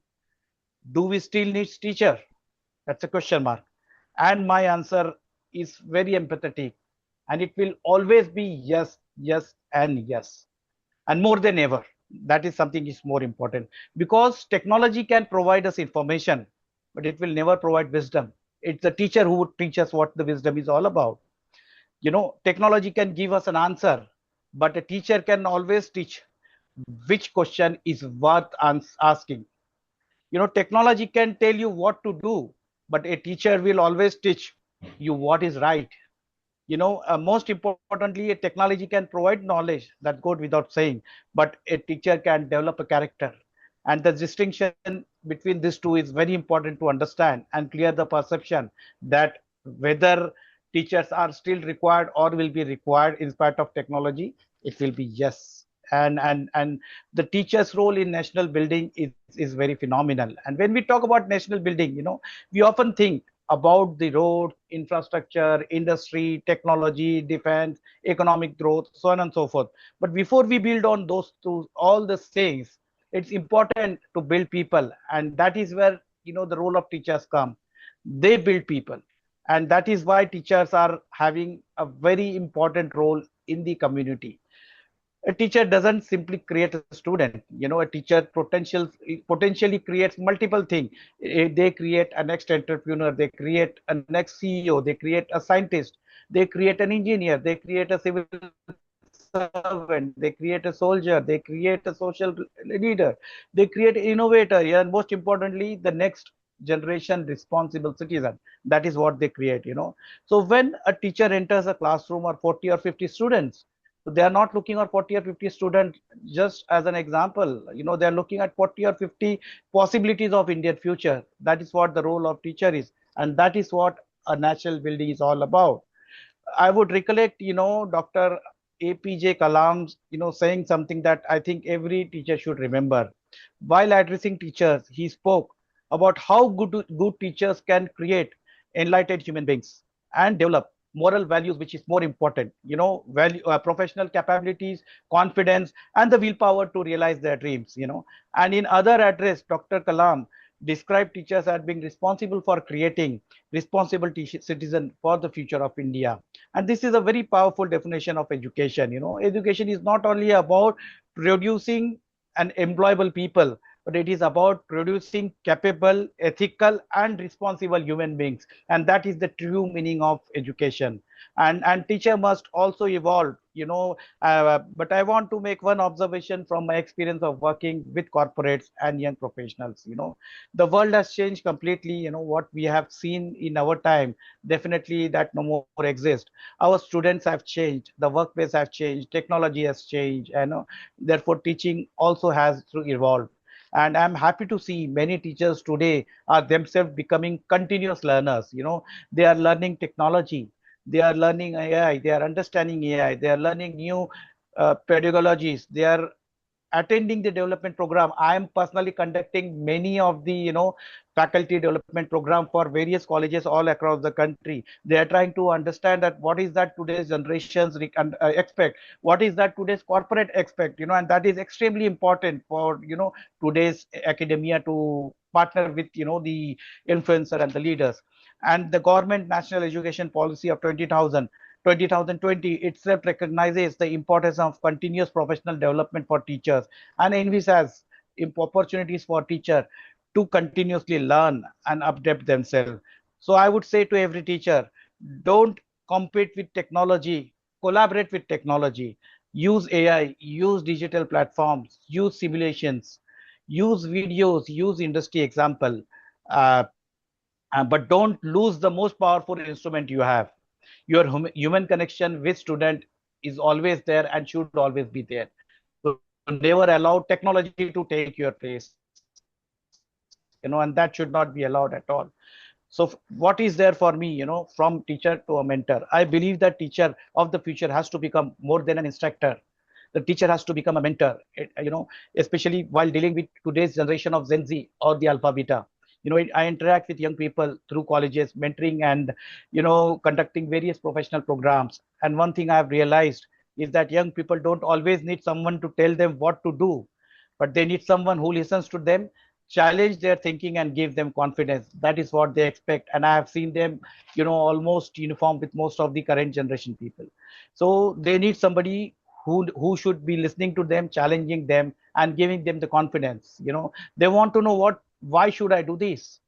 do we still need teacher? That's a question mark. And my answer is very empathetic, and it will always be yes, yes, and yes. And more than ever, that is something is more important, because technology can provide us information, but it will never provide wisdom. It's the teacher who would teach us what the wisdom is all about. Technology can give us an answer, but a teacher can always teach which question is worth asking. Technology can tell you what to do, but a teacher will always teach you what is right. Most importantly, a technology can provide knowledge, that goes without saying, but a teacher can develop a character. And the distinction between these two is very important to understand and clear the perception that whether teachers are still required or will be required in spite of technology, it will be yes. And the teacher's role in national building is very phenomenal. And when we talk about national building, we often think about the road, infrastructure, industry, technology, defense, economic growth, so on and so forth. But before we build on those two, all these things, it's important to build people, and that is where the role of teachers come. They build people, and that is why teachers are having a very important role in the community. A teacher doesn't simply create a student. A teacher potentially creates multiple things. They create a next entrepreneur, they create a next CEO, they create a scientist, they create an engineer, they create a civil servant, they create a soldier, they create a social leader, they create an innovator, and most importantly, the next generation responsible citizen. That is what they create. So when a teacher enters a classroom or 40 or 50 students, so they are not looking at 40 or 50 students just as an example. They are looking at 40 or 50 possibilities of Indian future. That is what the role of teacher is, and that is what a national building is all about. I would recollect, Dr. APJ Kalam's, saying something that I think every teacher should remember. While addressing teachers, he spoke about how good teachers can create enlightened human beings and develop moral values, which is more important. Professional capabilities, confidence, and the willpower to realize their dreams. And in other address, Dr. Kalam described teachers as being responsible for creating responsible citizen for the future of India. And this is a very powerful definition of education. Education is not only about producing an employable people, but it is about producing capable, ethical, and responsible human beings. And that is the true meaning of education. And teacher must also evolve, but I want to make one observation from my experience of working with corporates and young professionals. The world has changed completely. What we have seen in our time, definitely that no more exists. Our students have changed, the workplace has changed, technology has changed, therefore teaching also has to evolve. And I'm happy to see many teachers today are themselves becoming continuous learners. They are learning technology, they are learning AI, they are understanding AI, they are learning new pedagogies, they are attending the development program. I am personally conducting many of the faculty development program for various colleges all across the country. They are trying to understand that what is that today's generations expect, what is that today's corporate expect, and that is extremely important for today's academia to partner with the influencer and the leaders. And the government national education policy of 2020 itself recognizes the importance of continuous professional development for teachers and envisages opportunities for teachers to continuously learn and update themselves. So I would say to every teacher, don't compete with technology, collaborate with technology, use AI, use digital platforms, use simulations, use videos, use industry example, uh, but don't lose the most powerful instrument you have. Your human connection with student is always there and should always be there. So never allow technology to take your place, and that should not be allowed at all. So what is there for me, from teacher to a mentor? I believe that teacher of the future has to become more than an instructor. The teacher has to become a mentor, especially while dealing with today's generation of Gen Z or the Alpha Beta. I interact with young people through colleges, mentoring, and conducting various professional programs. And one thing I have realized is that young people don't always need someone to tell them what to do, but they need someone who listens to them, challenge their thinking, and give them confidence. That is what they expect, and I have seen them almost uniform with most of the current generation people. So they need somebody who should be listening to them, challenging them, and giving them the confidence. They want to know, why should I do this,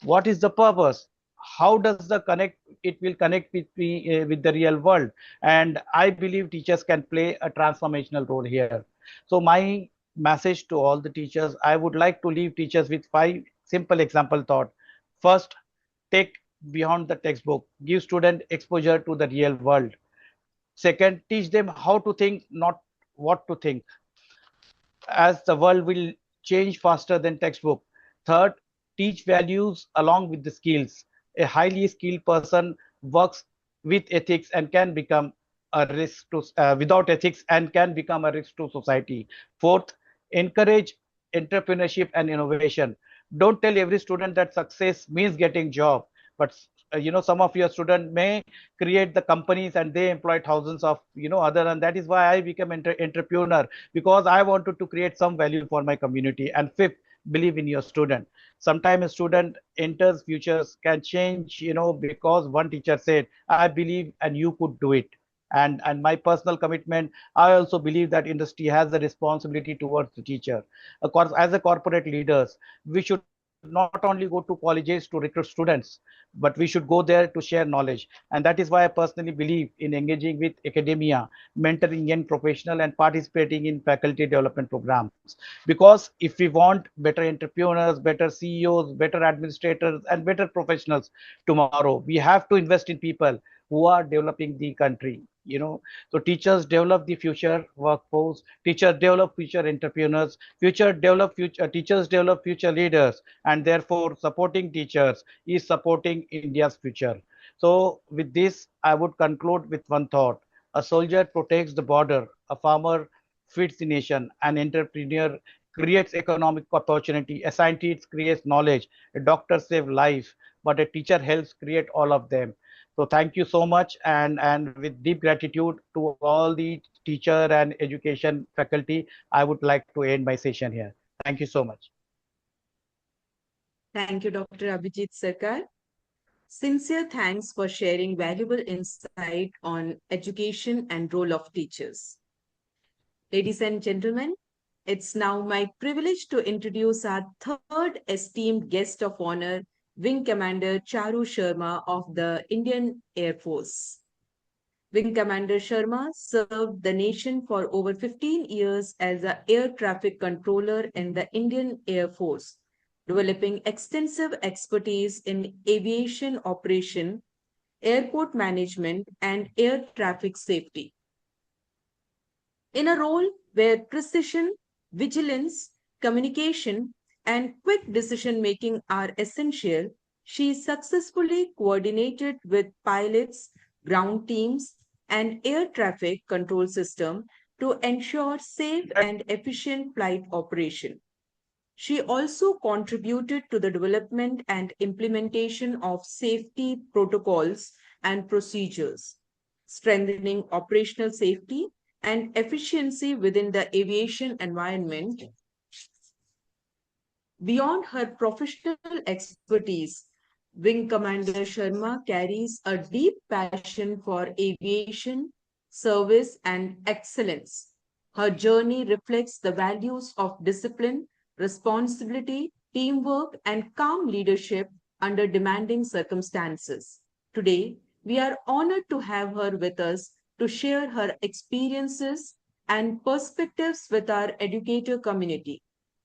what is the purpose, how does the connect it will connect with me, with the real world. And I believe teachers can play a transformational role here. So my message to all the teachers, I would like to leave teachers with 5 simple example thought. First, take beyond the textbook, give student exposure to the real world. Second, teach them how to think, not what to think, as the world will change faster than textbook. Third, teach values along with the skills. A highly skilled person works with ethics and can become a risk to without ethics and can become a risk to society. Fourth, encourage entrepreneurship and innovation. Don't tell every student that success means getting job, but some of your students may create the companies and they employ thousands of other, and that is why I became entrepreneur, because I wanted to create some value for my community. And fifth, believe in your student. Sometimes a student enters futures can change, because one teacher said, I believe and you could do it. And my personal commitment, I also believe that industry has a responsibility towards the teacher. Of course, as a corporate leaders, we should not only go to colleges to recruit students, but we should go there to share knowledge. And that is why I personally believe in engaging with academia, mentoring young professional, and participating in faculty development programs. Because if we want better entrepreneurs, better CEOs, better administrators, and better professionals tomorrow, we have to invest in people who are developing the country. So teachers develop the future workforce, teachers develop future entrepreneurs, future develop future teachers develop future leaders, and therefore supporting teachers is supporting India's future. So with this, I would conclude with one thought. A soldier protects the border, a farmer feeds the nation, an entrepreneur creates economic opportunity, a scientist creates knowledge, a doctor saves life, but a teacher helps create all of them. So thank you so much, and with deep gratitude to all the teacher and education faculty, I would like to end my session here. Thank you so much. Thank you, Dr. Abhijit Sarkar. Sincere thanks for sharing valuable insight on education and role of teachers. Ladies and gentlemen, It's now my privilege to introduce our third esteemed guest of honor, Wing Commander Charu Sharma of the Indian Air Force. Wing Commander Sharma served the nation for over 15 years as an air traffic controller in the Indian Air Force, developing extensive expertise in aviation operation, airport management, and air traffic safety. In a role where precision, vigilance, communication, and quick decision making are essential, she successfully coordinated with pilots, ground teams, and air traffic control system to ensure safe and efficient flight operation. She also contributed to the development and implementation of safety protocols and procedures, strengthening operational safety and efficiency within the aviation environment. Beyond her professional expertise, Wing Commander Sharma carries a deep passion for aviation, service, and excellence. Her journey reflects the values of discipline, responsibility, teamwork, and calm leadership under demanding circumstances. Today, we are honored to have her with us to share her experiences and perspectives with our educator community.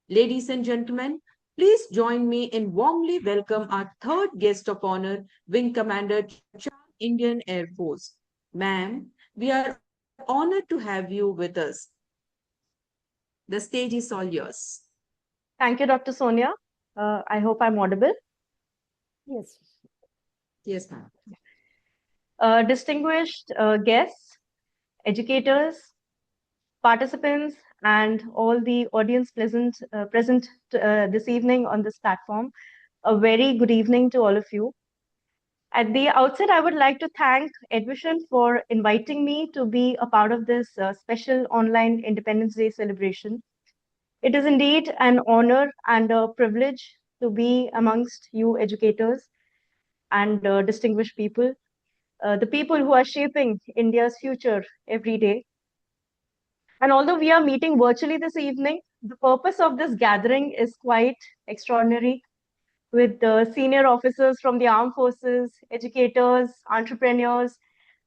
Ladies and gentlemen, please join me in warmly welcome our third guest of honor, Wing Commander Char Indian Air Force. Ma'am, we are honored to have you with us. The stage is all yours. Thank you, Dr. Sonia. I hope I'm audible. Yes. Yes, ma'am. Distinguished guests, educators, participants, and all the audience present this evening on this platform, a very good evening to all of you. At the outset, I would like to thank EDVISHAN for inviting me to be a part of this special online Independence Day celebration. It is indeed an honor and a privilege to be amongst you educators and distinguished people, the people who are shaping India's future every day. And although we are meeting virtually this evening, the purpose of this gathering is quite extraordinary, with the senior officers from the armed forces, educators, entrepreneurs,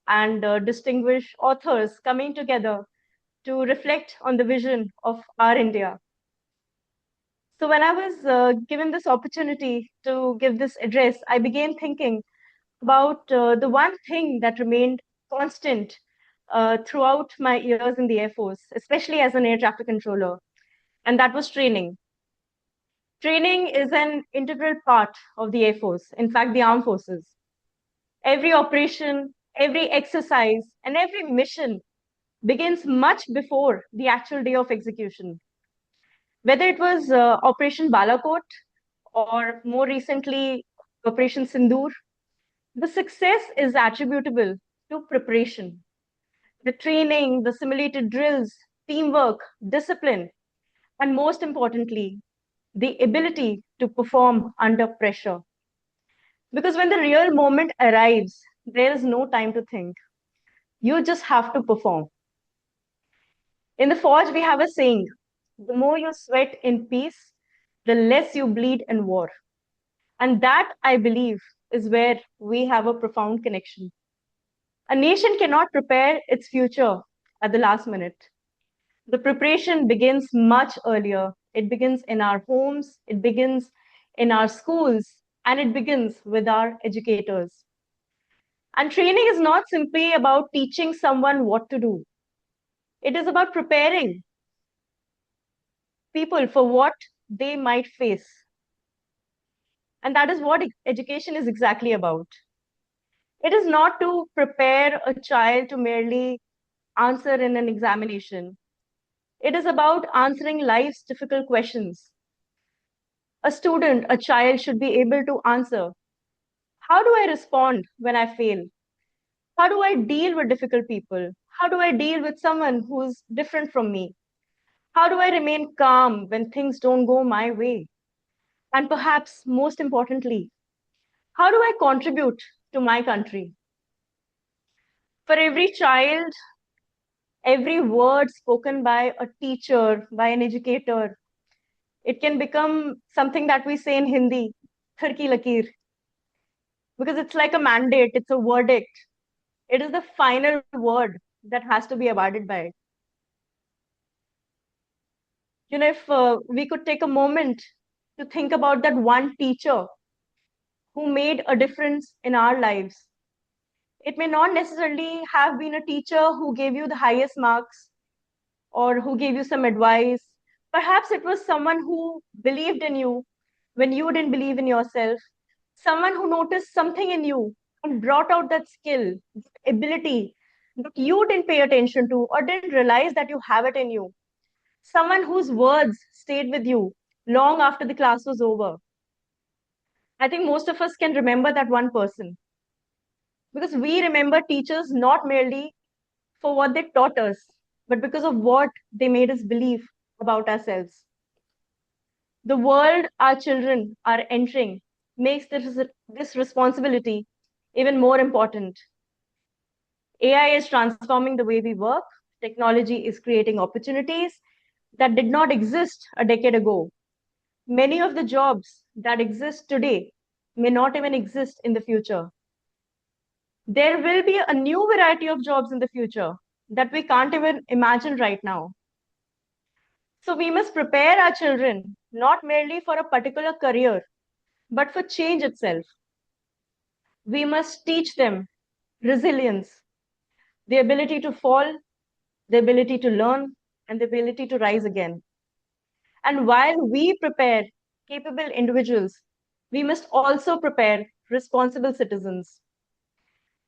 and distinguished authors coming together to reflect on the vision of our India. So when I was given this opportunity to give this address, I began thinking about the one thing that remained constant throughout my years in the Air Force, especially as an air traffic controller, and that was training. Training is an integral part of the Air Force, in fact, the armed forces. Every operation, every exercise, and every mission begins much before the actual day of execution. Whether it was Operation Balakot or more recently Operation Sindoor, the success is attributable to preparation. The training, the simulated drills, teamwork, discipline, and most importantly, the ability to perform under pressure. Because when the real moment arrives, there is no time to think. You just have to perform. In the forge, we have a saying, the more you sweat in peace, the less you bleed in war. And that, I believe, is where we have a profound connection. A nation cannot prepare its future at the last minute. The preparation begins much earlier. It begins in our homes, it begins in our schools, and it begins with our educators. And training is not simply about teaching someone what to do. It is about preparing people for what they might face. And that is what education is exactly about. It is not to prepare a child to merely answer in an examination. It is about answering life's difficult questions. A student, a child should be able to answer, how do I respond when I fail? How do I deal with difficult people? How do I deal with someone who's different from me? How do I remain calm when things don't go my way? And perhaps most importantly, how do I contribute to my country? For every child, Every word spoken by a teacher, by an educator, it can become something that we say in Hindi, "Thar ki lakir," because it's like a mandate, it's a verdict. It is the final word that has to be abided by. If we could take a moment to think about that one teacher who made a difference in our lives. It may not necessarily have been a teacher who gave you the highest marks or who gave you some advice. Perhaps it was someone who believed in you when you didn't believe in yourself, someone who noticed something in you and brought out that skill, ability that you didn't pay attention to or didn't realize that you have it in you. Someone whose words stayed with you long after the class was over. I think most of us can remember that one person because we remember teachers not merely for what they taught us, but because of what they made us believe about ourselves. The world our children are entering makes this responsibility even more important. AI is transforming the way we work. Technology is creating opportunities that did not exist a decade ago. Many of the jobs that exist today may not even exist in the future. There will be a new variety of jobs in the future that we can't even imagine right now. So we must prepare our children not merely for a particular career, but for change itself. We must teach them resilience, the ability to fall, the ability to learn, and the ability to rise again. And while we prepare capable individuals, we must also prepare responsible citizens.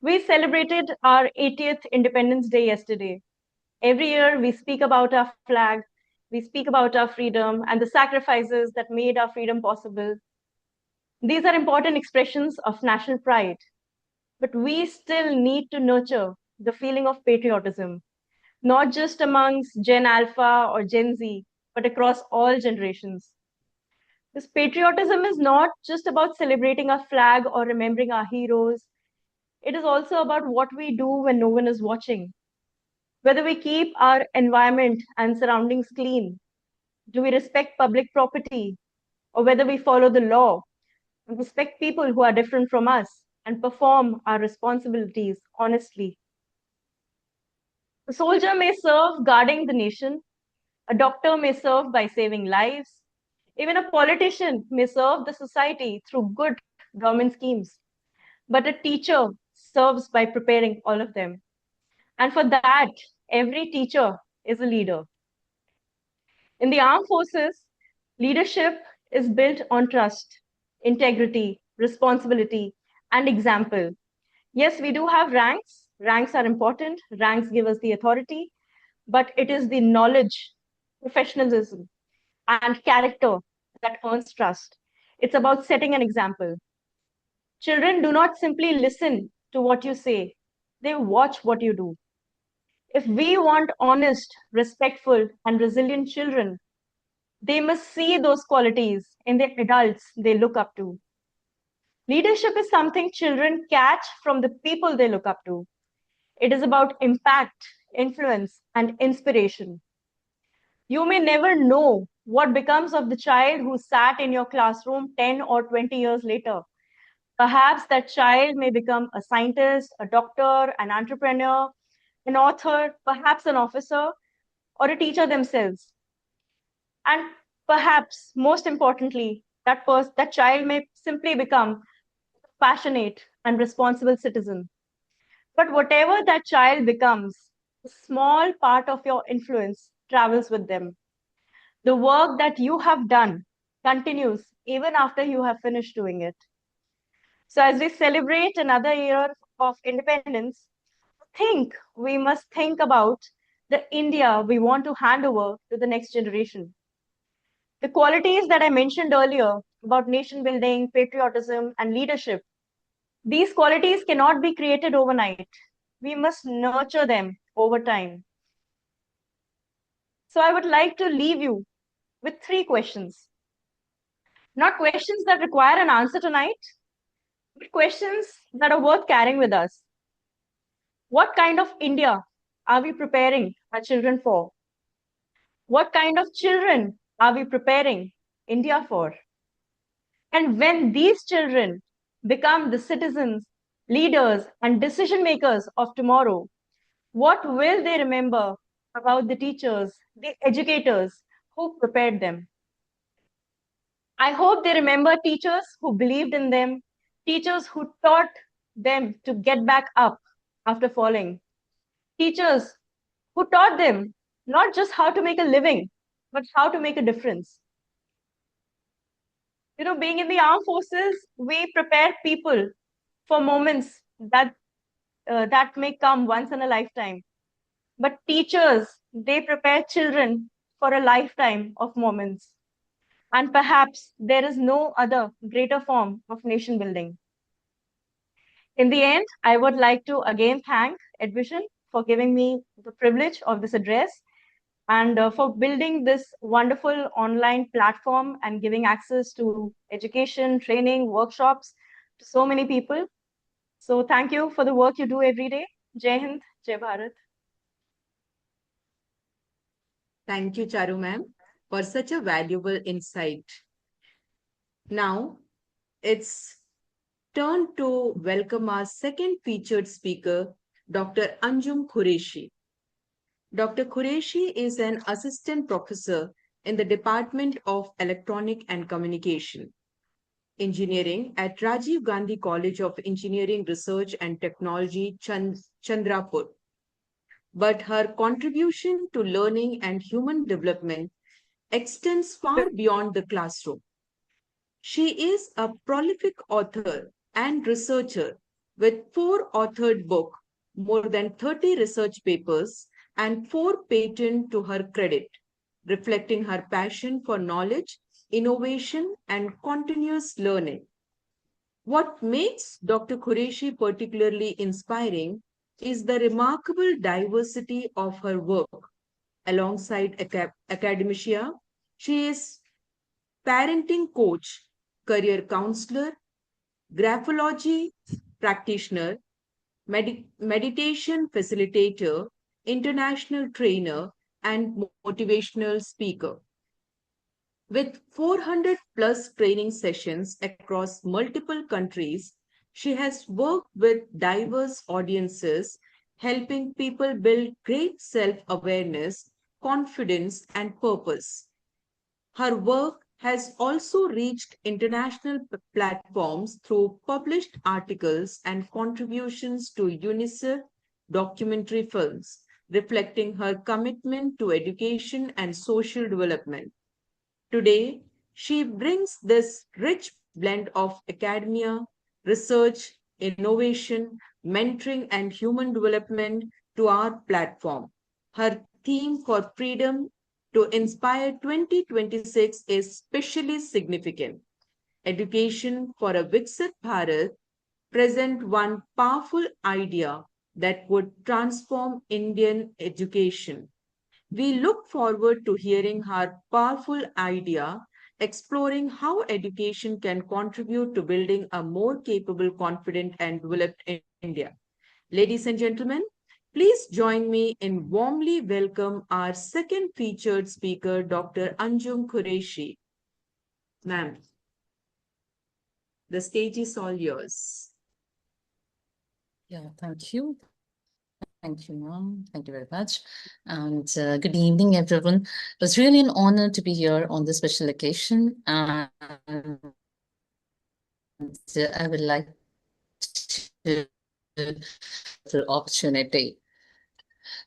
We celebrated our 80th Independence Day yesterday. Every year, we speak about our flag, we speak about our freedom and the sacrifices that made our freedom possible. These are important expressions of national pride, but we still need to nurture the feeling of patriotism, not just amongst Gen Alpha or Gen Z, but across all generations. This patriotism is not just about celebrating our flag or remembering our heroes. It is also about what we do when no one is watching. Whether we keep our environment and surroundings clean, do we respect public property, or whether we follow the law and respect people who are different from us and perform our responsibilities honestly. A soldier may serve guarding the nation, a doctor may serve by saving lives, even a politician may serve the society through good government schemes. But a teacher serves by preparing all of them. And for that, every teacher is a leader. In the armed forces, leadership is built on trust, integrity, responsibility, and example. Yes, we do have ranks. Ranks are important. Ranks give us the authority, but it is the knowledge, professionalism, and character that earns trust. It's about setting an example. Children do not simply listen to what you say, they watch what you do. If we want honest, respectful, and resilient children, they must see those qualities in the adults they look up to. Leadership is something children catch from the people they look up to. It is about impact, influence, and inspiration. You may never know what becomes of the child who sat in your classroom 10 or 20 years later. Perhaps that child may become a scientist, a doctor, an entrepreneur, an author, perhaps an officer, or a teacher themselves. And perhaps most importantly, that child may simply become a passionate and responsible citizen. But whatever that child becomes, a small part of your influence travels with them. The work that you have done continues even after you have finished doing it. So as we celebrate another year of independence, we must think about the India we want to hand over to the next generation. The qualities that I mentioned earlier about nation building, patriotism, and leadership, these qualities cannot be created overnight. We must nurture them over time. So I would like to leave you with 3 questions. Not questions that require an answer tonight, but questions that are worth carrying with us. What kind of India are we preparing our children for? What kind of children are we preparing India for? And when these children become the citizens, leaders, and decision makers of tomorrow, what will they remember about the teachers, the educators who prepared them? I hope they remember teachers who believed in them, teachers who taught them to get back up after falling, teachers who taught them not just how to make a living, but how to make a difference. Being in the armed forces, we prepare people for moments that may come once in a lifetime. But teachers, they prepare children for a lifetime of moments. And perhaps there is no other greater form of nation building. In the end, I would like to again thank EDVISHAN for giving me the privilege of this address and for building this wonderful online platform and giving access to education, training, workshops to so many people. So thank you for the work you do every day. Jai Hind, Jai Bharat. Thank you, Charu ma'am, for such a valuable insight. Now, it's turn to welcome our second featured speaker, Dr. Anjum Qureshi. Dr. Qureshi is an assistant professor in the Department of Electronic and Communication Engineering at Rajiv Gandhi College of Engineering, Research and Technology, Chandrapur. But her contribution to learning and human development extends far beyond the classroom. She is a prolific author and researcher with 4 authored books, more than 30 research papers, and 4 patents to her credit, reflecting her passion for knowledge, innovation, and continuous learning. What makes Dr. Qureshi particularly inspiring is the remarkable diversity of her work. Alongside academia, she is parenting coach, career counselor, graphology practitioner, meditation facilitator, international trainer, and motivational speaker. With 400 plus training sessions across multiple countries, she has worked with diverse audiences, helping people build great self-awareness, confidence, and purpose. Her work has also reached international platforms through published articles and contributions to UNICEF documentary films, reflecting her commitment to education and social development. Today, she brings this rich blend of academia, research, innovation, mentoring, and human development to our platform. Her theme for freedom to inspire 2026 is especially significant. Education for a Viksit Bharat present one powerful idea that would transform Indian education. We look forward to hearing her powerful idea, exploring how education can contribute to building a more capable, confident, and developed India. Ladies and gentlemen, please join me in warmly welcome our second featured speaker, Dr. Anjum Qureshi. Ma'am, the stage is all yours. Yeah, thank you. Thank you, ma'am. Thank you very much. And good evening, everyone. It was really an honor to be here on this special occasion. And I would like to the opportunity.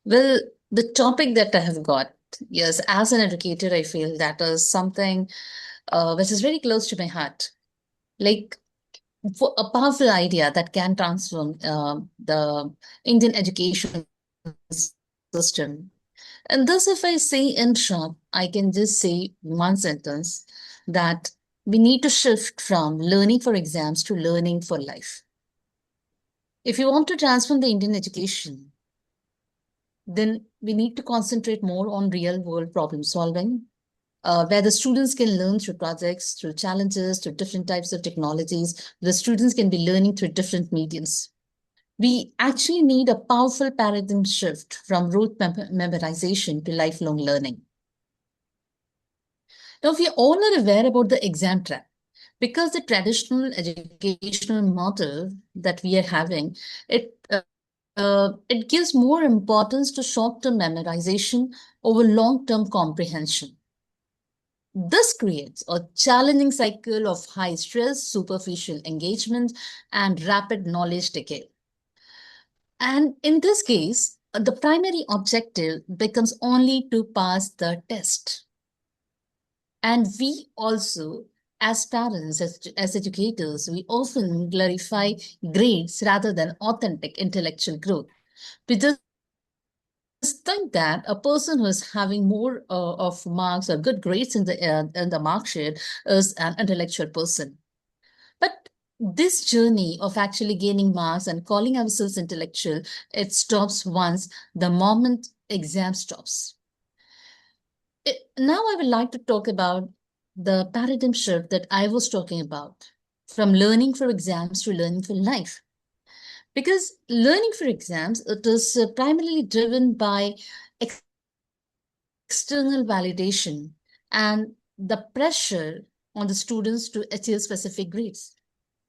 Well, the topic that I have got, yes, as an educator, I feel that is something which is very close to my heart. Like for a powerful idea that can transform the Indian education system. And thus, if I say in short, I can just say one sentence that we need to shift from learning for exams to learning for life. If you want to transform the Indian education, then we need to concentrate more on real world problem solving, where the students can learn through projects, through challenges, through different types of technologies. The students can be learning through different mediums. we actually need a powerful paradigm shift from rote memorization to lifelong learning. Now, we all are aware about the exam trap because the traditional educational model that we are having, it gives more importance to short-term memorization over long-term comprehension. This creates a challenging cycle of high stress, superficial engagement, and rapid knowledge decay. And in this case, the primary objective becomes only to pass the test. And we also, as parents, as educators, we often glorify grades rather than authentic intellectual growth. We just think that a person who is having more of marks or good grades in the mark sheet is an intellectual person. But this journey of actually gaining marks and calling ourselves intellectual, it stops once the moment exam stops. Now I would like to talk about the paradigm shift that I was talking about, from learning for exams to learning for life. Because learning for exams, it is primarily driven by external validation and the pressure on the students to achieve specific grades.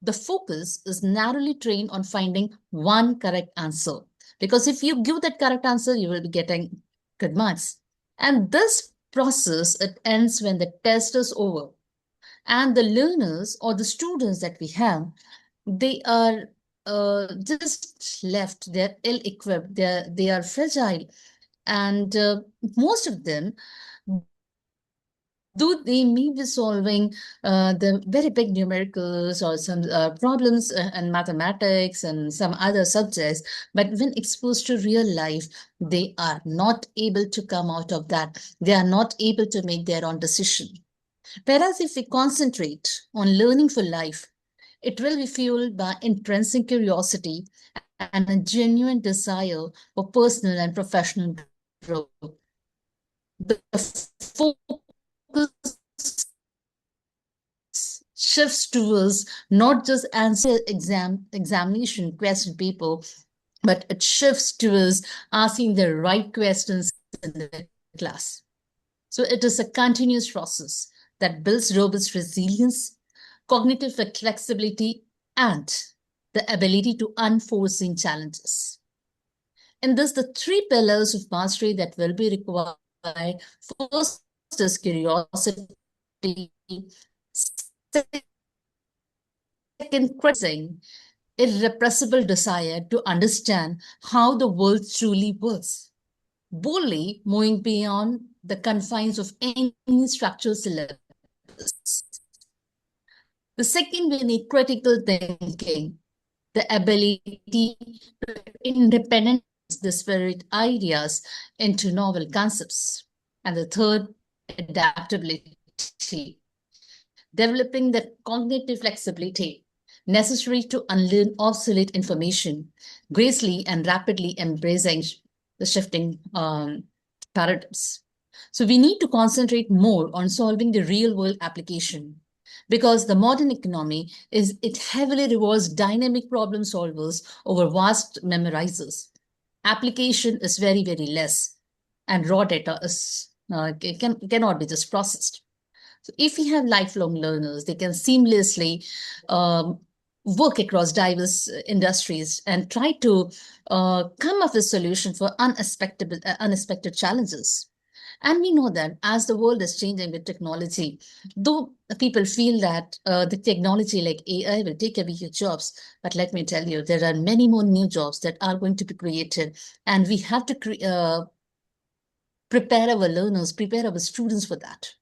The focus is narrowly trained on finding one correct answer. Because if you give that correct answer, you will be getting good marks. And this process, it ends when the test is over. And the learners or the students that we have, they are just left, they're ill-equipped, they are fragile. And most of them, though they may be solving the very big numericals or some problems in mathematics and some other subjects, but when exposed to real life, they are not able to come out of that. They are not able to make their own decision. Whereas if we concentrate on learning for life, it will be fueled by intrinsic curiosity and a genuine desire for personal and professional growth. The focus shifts towards not just answer examination question paper, but it shifts towards asking the right questions in the class. So it is a continuous process that builds robust resilience, cognitive flexibility, and the ability to unforeseen challenges. And thus the three pillars of mastery that will be required. First is curiosity, second, criticizing, irrepressible desire to understand how the world truly works, boldly moving beyond the confines of any structural syllabus. The second, we need critical thinking, the ability to independently disparate ideas into novel concepts. And the third, adaptability, developing the cognitive flexibility necessary to unlearn obsolete information, gracefully and rapidly embracing the shifting paradigms. So we need to concentrate more on solving the real world application, because the modern economy it heavily rewards dynamic problem solvers over vast memorizers. Application is very, very less, and raw data is cannot be just processed. So if we have lifelong learners, they can seamlessly work across diverse industries and try to come up with a solution for unexpected challenges. And we know that as the world is changing with technology, though people feel that the technology like AI will take away your jobs, but let me tell you, there are many more new jobs that are going to be created, and we have to prepare our learners, prepare our students for that.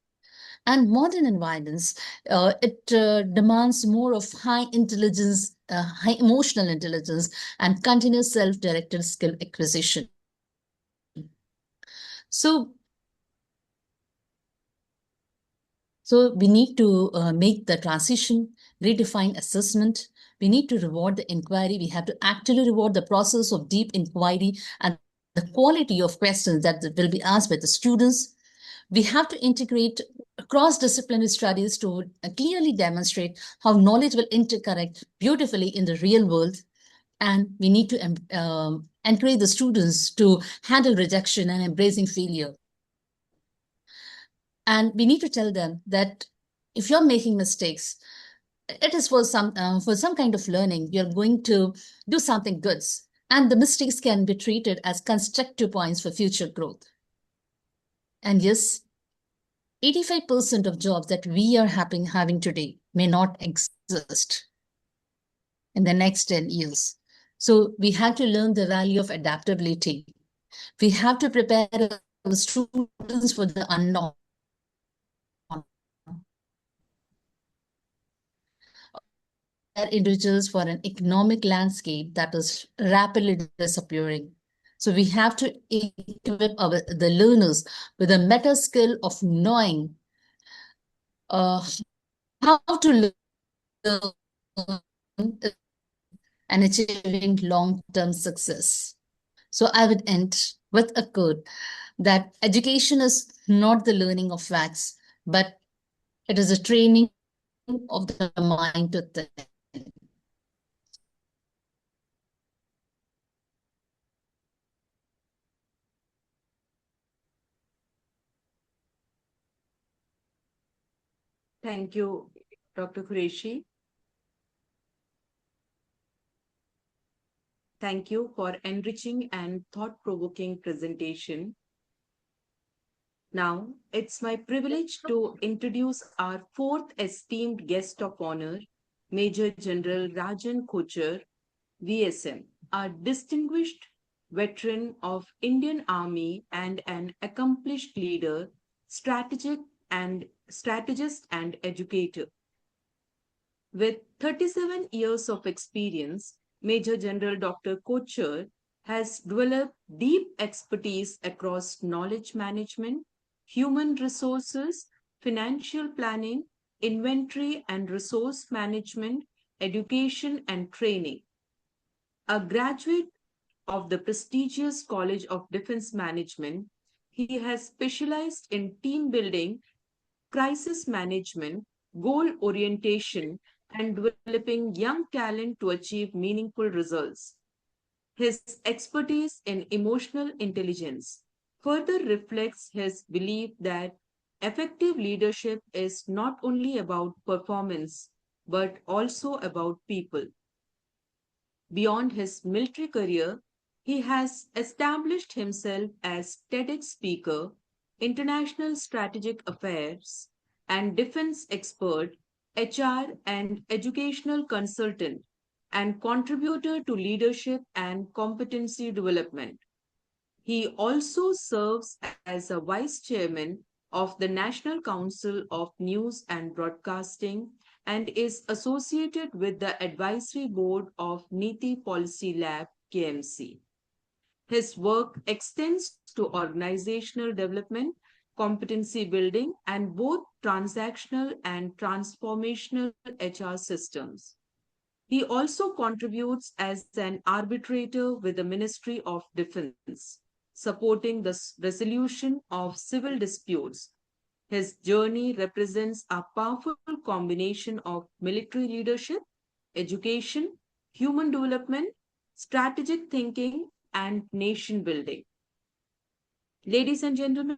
And modern environments, it demands more of high intelligence, high emotional intelligence, and continuous self-directed skill acquisition. So we need to make the transition, redefine assessment. We need to reward the inquiry. We have to actually reward the process of deep inquiry and the quality of questions that will be asked by the students. We have to integrate cross-disciplinary studies to clearly demonstrate how knowledge will interconnect beautifully in the real world. And we need to encourage the students to handle rejection and embracing failure. And we need to tell them that if you're making mistakes, it is for some kind of learning. You're going to do something good, and the mistakes can be treated as constructive points for future growth. And yes, 85% of jobs that we are having today may not exist in the next 10 years. So we have to learn the value of adaptability. We have to prepare our students for the unknown. Individuals for an economic landscape that is rapidly disappearing. So we have to equip the learners with a meta skill of knowing how to learn and achieving long-term success. So I would end with a quote that education is not the learning of facts, but it is a training of the mind to think. Thank you, Dr. Qureshi. Thank you for enriching and thought-provoking presentation. Now, it's my privilege to introduce our fourth esteemed guest of honor, Major General Rajan Kochar, VSM, a distinguished veteran of Indian Army and an accomplished leader, strategist and educator. With 37 years of experience, Major General Dr. Kochar has developed deep expertise across knowledge management, human resources, financial planning, inventory and resource management, education and training. A graduate of the prestigious College of Defense Management, he has specialized in team building, crisis management, goal orientation, and developing young talent to achieve meaningful results. His expertise in emotional intelligence further reflects his belief that effective leadership is not only about performance, but also about people. Beyond his military career, he has established himself as TEDx speaker, international strategic affairs, and defense expert, HR and educational consultant, and contributor to leadership and competency development. He also serves as a vice chairman of the National Council of News and Broadcasting and is associated with the advisory board of Niti Policy Lab, KMC. His work extends to organizational development, competency building, and both transactional and transformational HR systems. He also contributes as an arbitrator with the Ministry of Defense, supporting the resolution of civil disputes. His journey represents a powerful combination of military leadership, education, human development, strategic thinking, and nation building. Ladies and gentlemen,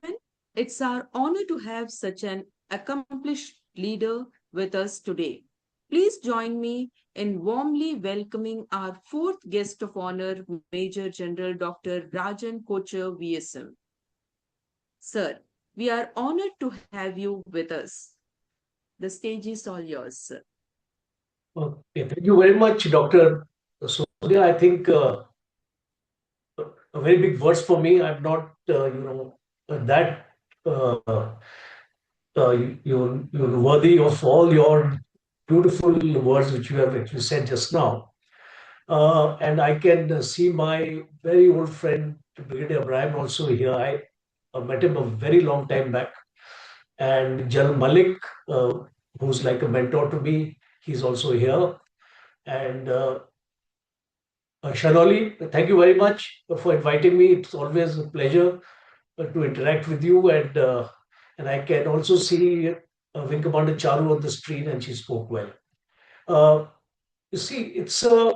it's our honor to have such an accomplished leader with us today. Please join me in warmly welcoming our fourth guest of honor, Major General Dr. Rajan Kochar, VSM. Sir, we are honored to have you with us. The stage is all yours, sir. Okay, thank you very much, Dr. Sonia. I think a very big words for me. I'm not, that you're worthy of all your beautiful words which you have actually said just now. And I can see my very old friend Brigadier Ibrahim also here. I met him a very long time back. And General Malik, who's like a mentor to me, he's also here. And Shanoli, thank you very much for inviting me. It's always a pleasure to interact with you. And I can also see Wing Commander Charu on the screen, and she spoke well. You see, it's a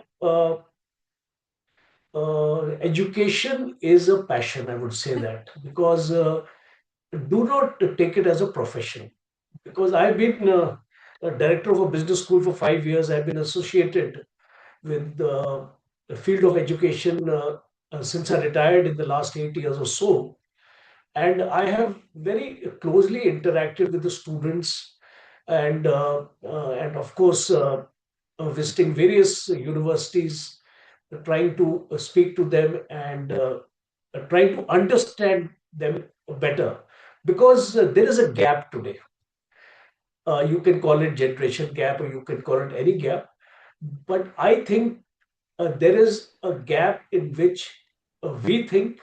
education is a passion, I would say that, because do not take it as a profession. Because I've been a director of a business school for 5 years. I've been associated with the field of education since I retired in the last 8 years or so. And I have very closely interacted with the students and of course, visiting various universities, trying to speak to them and trying to understand them better. Because there is a gap today. You can call it generation gap or you can call it any gap. But I think there is a gap in which we think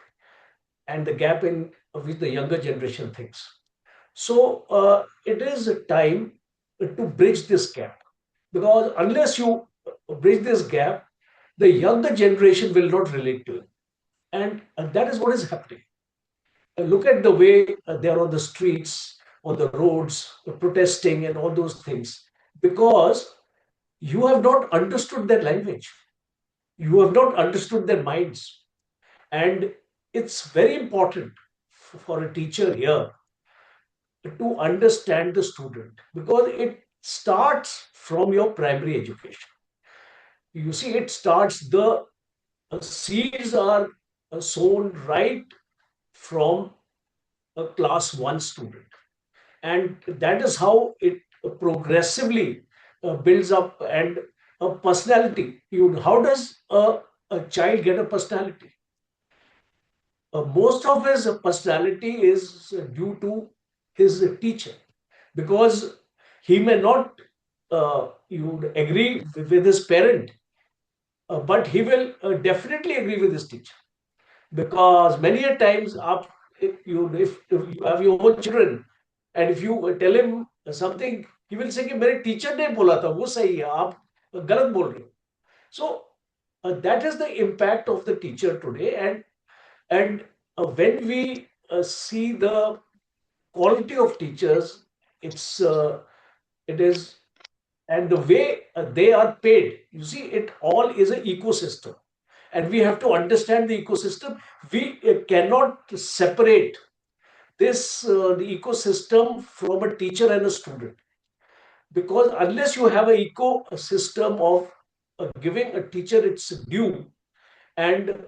and the gap in which the younger generation thinks. So it is a time to bridge this gap, because unless you bridge this gap, the younger generation will not relate to it. And that is what is happening. Look at the way they are on the streets, on the roads, protesting and all those things, because you have not understood their language. You have not understood their minds. And it's very important for a teacher here to understand the student, because it starts from your primary education. You see, it starts, the seeds are sown right from a class one student. And that is how it progressively builds up and a personality. How does a child get a personality? Most of his personality is due to his teacher, because he may not you would agree with his parent, but he will definitely agree with his teacher. Because many a times if you have your own children and if you tell him something, he will say कि मेरे teacher ने बोला था वो सही है, आप गलत बोल रहे हो. So that is the impact of the teacher today. And when we see the quality of teachers, it is, and the way they are paid, you see, it all is an ecosystem, and we have to understand the ecosystem. We cannot separate this the ecosystem from a teacher and a student, because unless you have an ecosystem of giving a teacher its due and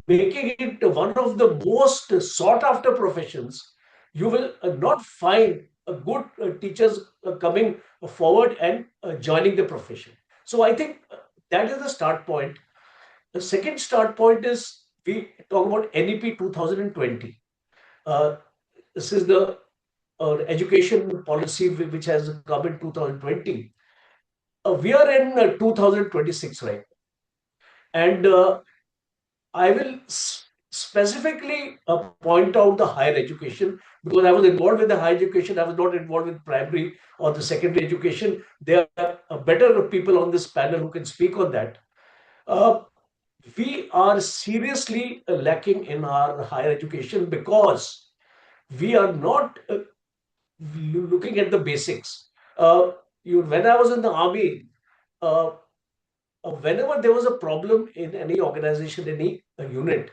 making it one of the most sought after professions, you will not find good teachers coming forward and joining the profession. So I think that is the start point. The second start point is, we talk about NEP 2020. This is the education policy which has come in 2020. We are in 2026, right? And I will specifically point out the higher education, because I was involved with the higher education. I was not involved with primary or the secondary education. There are better people on this panel who can speak on that. We are seriously lacking in our higher education, because we are not looking at the basics. When I was in the army, whenever there was a problem in any organization, any unit,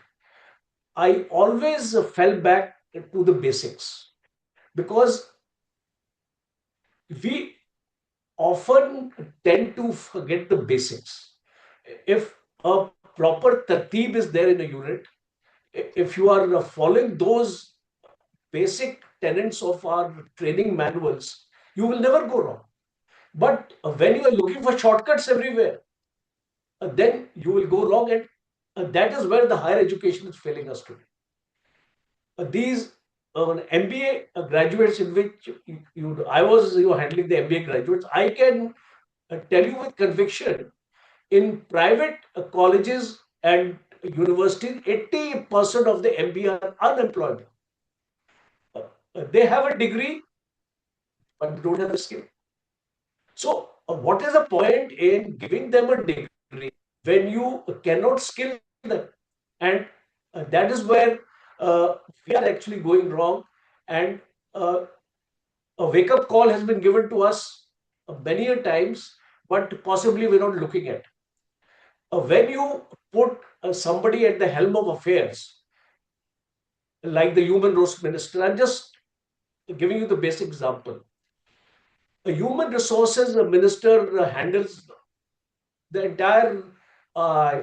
I always fell back to the basics, because we often tend to forget the basics. If a proper tartib is there in a unit, if you are following those basic tenets of our training manuals, you will never go wrong. But when you are looking for shortcuts everywhere, then you will go wrong, and that is where the higher education is failing us today. These MBA graduates, in which I was handling the MBA graduates, I can tell you with conviction, in private colleges and universities, 80% of the MBA are unemployed. They have a degree, but they don't have a skill. So, what is the point in giving them a degree when you cannot skill them? And that is where we are actually going wrong. And a wake-up call has been given to us many a times, but possibly we're not looking at. When you put somebody at the helm of affairs, like the human resource minister. I'm just giving you the basic example. A human resources minister handles the entire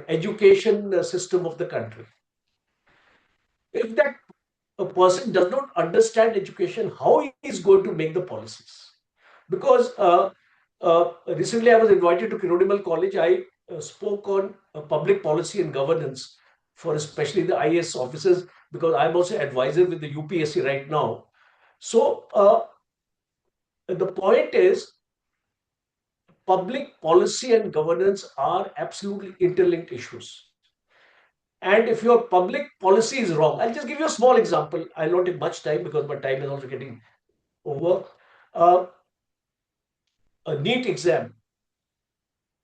education system of the country. If that a person does not understand education, how he is going to make the policies? Because recently I was invited to Kirodimal College. I spoke on public policy and governance for especially the IAS officers, because I'm also advisor with the UPSC right now. So the point is, public policy and governance are absolutely interlinked issues. And if your public policy is wrong, I'll just give you a small example. I'll not take much time because my time is also getting over. A NEET exam.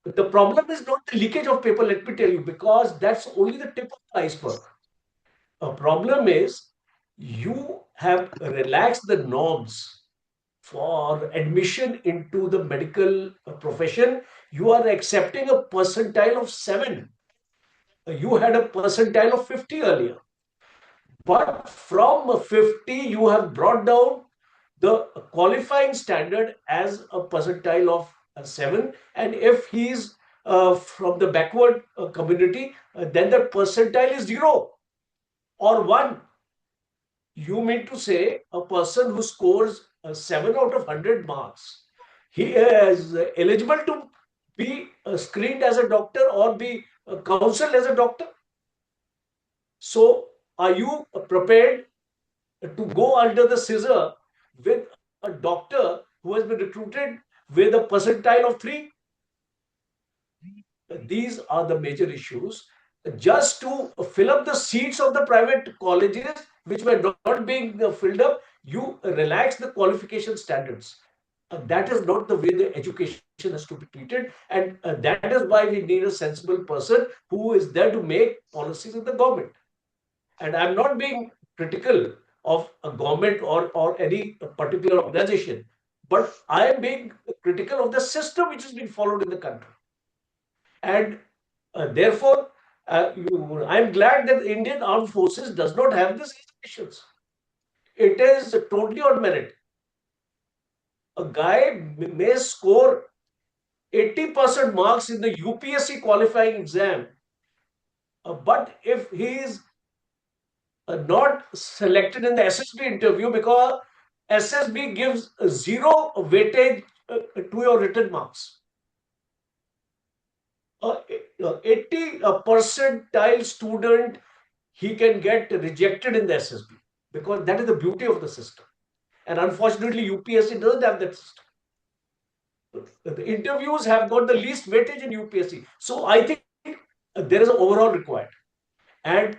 The problem is not the leakage of paper, let me tell you, because that's only the tip of the iceberg. A problem is you have relaxed the norms for admission into the medical profession. You are accepting a percentile of 7. You had a percentile of 50 earlier. But from 50, you have brought down the qualifying standard as a percentile of 7. And if he's from the backward community, then the percentile is 0 or 1. You mean to say a person who scores 7 out of 100 marks, he is eligible to be screened as a doctor or be counseled as a doctor? So, are you prepared to go under the scissor with a doctor who has been recruited with a percentile of 3? These are the major issues. Just to fill up the seats of the private colleges, which were not being filled up, you relax the qualification standards. That is not the way the education has to be treated. And that is why we need a sensible person who is there to make policies in the government. And I'm not being critical of a government or any particular organization, but I am being critical of the system which is being followed in the country. And therefore, I'm glad that the Indian Armed Forces does not have these restrictions. It is totally on merit. A guy may score 80% marks in the UPSC qualifying exam, but if he is not selected in the SSB interview, because SSB gives 0 weightage to your written marks. 80 percentile student, he can get rejected in the SSB, because that is the beauty of the system. And unfortunately, UPSC doesn't have that system. The interviews have got the least weightage in UPSC. So I think there is an overall required. And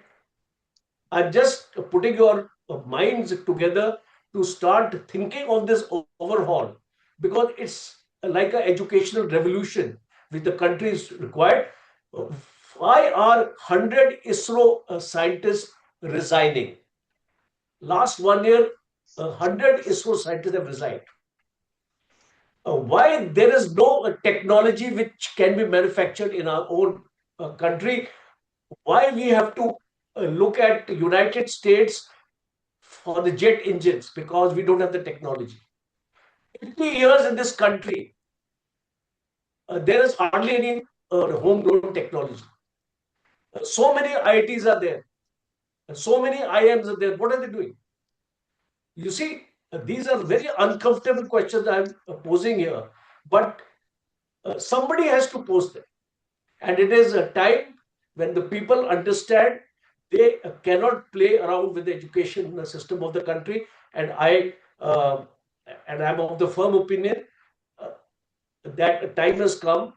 I'm just putting your minds together to start thinking of this overhaul, because it's like an educational revolution which the country is required. Why are 100 ISRO scientists resigning? Last 1 year, 100 ISRO scientists have resigned. Why there is no technology which can be manufactured in our own country? Why we have to look at the United States for the jet engines? Because we don't have the technology. 50 years in this country, there is hardly any homegrown technology. So many IITs are there, so many IIMs are there. What are they doing? You see, these are very uncomfortable questions I'm posing here, but somebody has to pose them. And it is a time when the people understand they cannot play around with the education system of the country. And I'm of the firm opinion that a time has come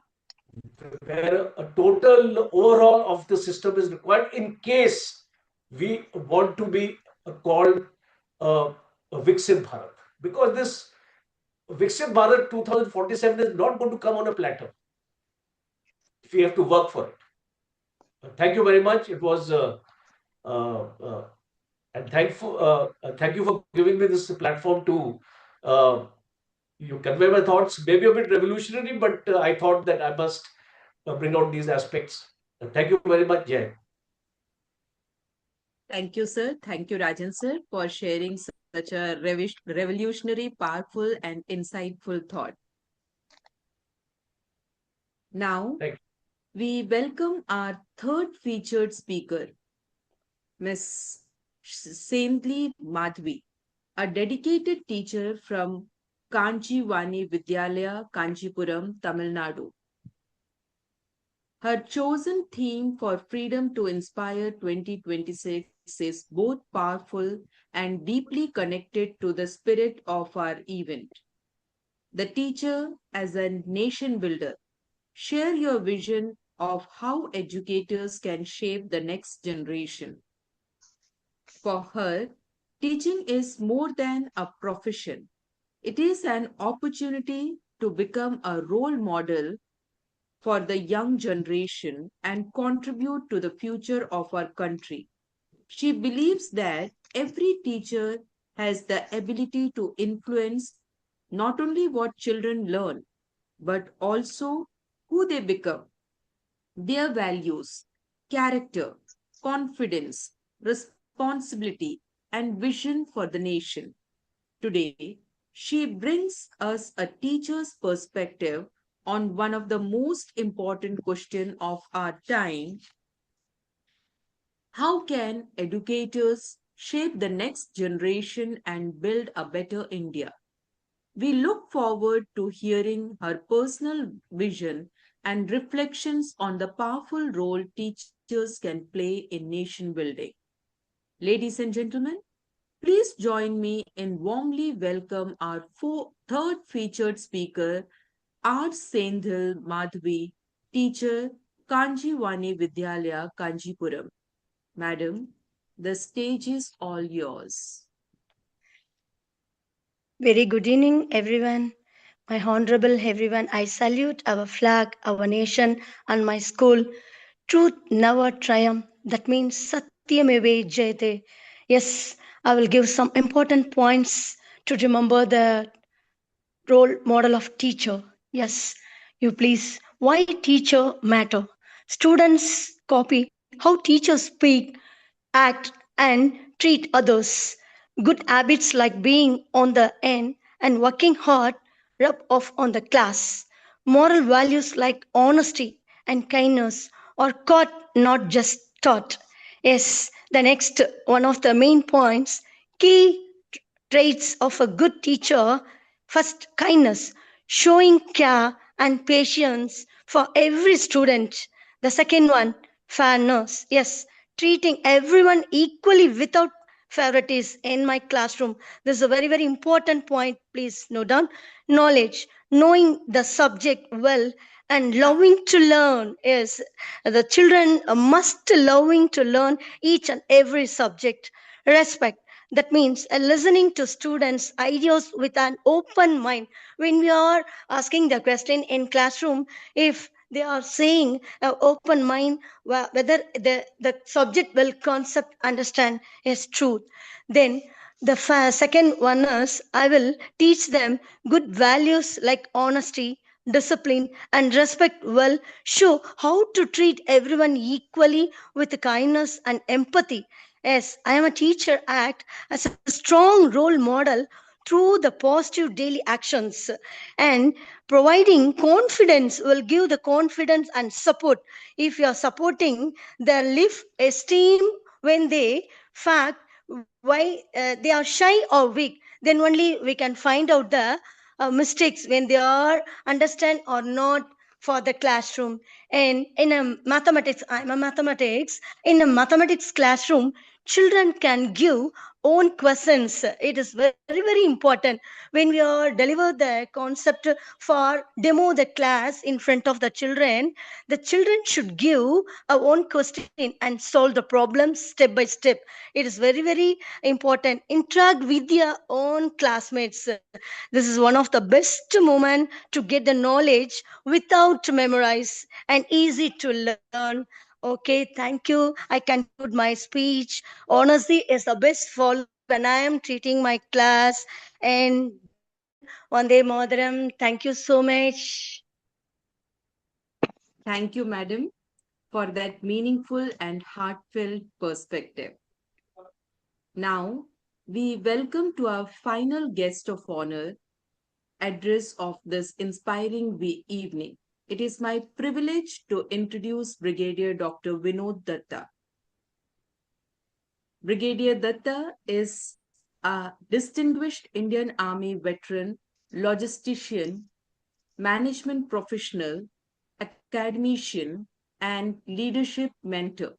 where a total overhaul of the system is required in case we want to be called a Viksit Bharat. Because this Viksit Bharat 2047 is not going to come on a platter. We have to work for it. Thank you very much. It was and thank you for giving me this platform to you convey my thoughts. Maybe a bit revolutionary, but I thought that I must bring out these aspects. Thank you very much, Jay. Thank you, sir. Thank you, Rajan sir, for sharing such a revolutionary, powerful, and insightful thought. Now, Thank you. we welcome our third featured speaker, Miss Saintly Madhvi, a dedicated teacher from Kanchivani Vidyalaya, Kanchipuram, Tamil Nadu. Her chosen theme for Freedom to Inspire 2026 is both powerful and deeply connected to the spirit of our event. The teacher as a nation builder. Share your vision of how educators can shape the next generation. For her, teaching is more than a profession. It is an opportunity to become a role model for the young generation and contribute to the future of our country. She believes that every teacher has the ability to influence not only what children learn, but also who they become, their values, character, confidence, responsibility, and vision for the nation. Today, she brings us a teacher's perspective on one of the most important questions of our time: how can educators shape the next generation and build a better India? We look forward to hearing her personal vision and reflections on the powerful role teachers can play in nation building. Ladies and gentlemen, please join me in warmly welcome our third featured speaker, R. Sendhil Madhvi, teacher, Kanjivani Vidyalaya, Kanjipuram. Madam, the stage is all yours. Very good evening, everyone. My honorable everyone, I salute our flag, our nation, and my school. Truth never triumph. That means Satyameve Jayate. Yes, I will give some important points to remember the role model of teacher. Yes, you please. Why teacher matter? Students copy how teachers speak, act, and treat others. Good habits like being on the end and working hard rub off on the class. Moral values like honesty and kindness are caught, not just taught. Yes, the next one of the main points, key traits of a good teacher. First, kindness, showing care and patience for every student. The second one, fairness. Yes, treating everyone equally without favoritism in my classroom. This is a very, very important point. Please note down. Knowledge, knowing the subject well and loving to learn. Yes, the children must loving to learn each and every subject. Respect, that means listening to students ideas with an open mind. When we are asking the question in classroom, if they are saying open mind, whether the subject will concept understand is truth, then the second one is I will teach them good values like honesty, discipline, and respect will show how to treat everyone equally with kindness and empathy. Yes, I am a teacher act as a strong role model through the positive daily actions, and providing confidence will give the confidence and support. If you are supporting their lift esteem when they fact why they are shy or weak, then only we can find out the mistakes when they are understand or not for the classroom. And in a mathematics, I'm a mathematics, in a mathematics classroom, children can give own questions. It is very, very important when we are deliver the concept for demo the class in front of the children should give a own question and solve the problem step by step. It is very, very important. Interact with their own classmates. This is one of the best moment to get the knowledge without memorize and easy to learn. Okay, thank you. I conclude my speech. Honesty is the best follow when I am treating my class. And done. Vande Mataram. Thank you so much. Thank you, madam. for that meaningful and heartfelt perspective. Now, we welcome to our final guest of honor, address of this inspiring evening. It is my privilege to introduce Brigadier Dr. Vinod Datta. Brigadier Datta is a distinguished Indian Army veteran, logistician, management professional, academician, and leadership mentor.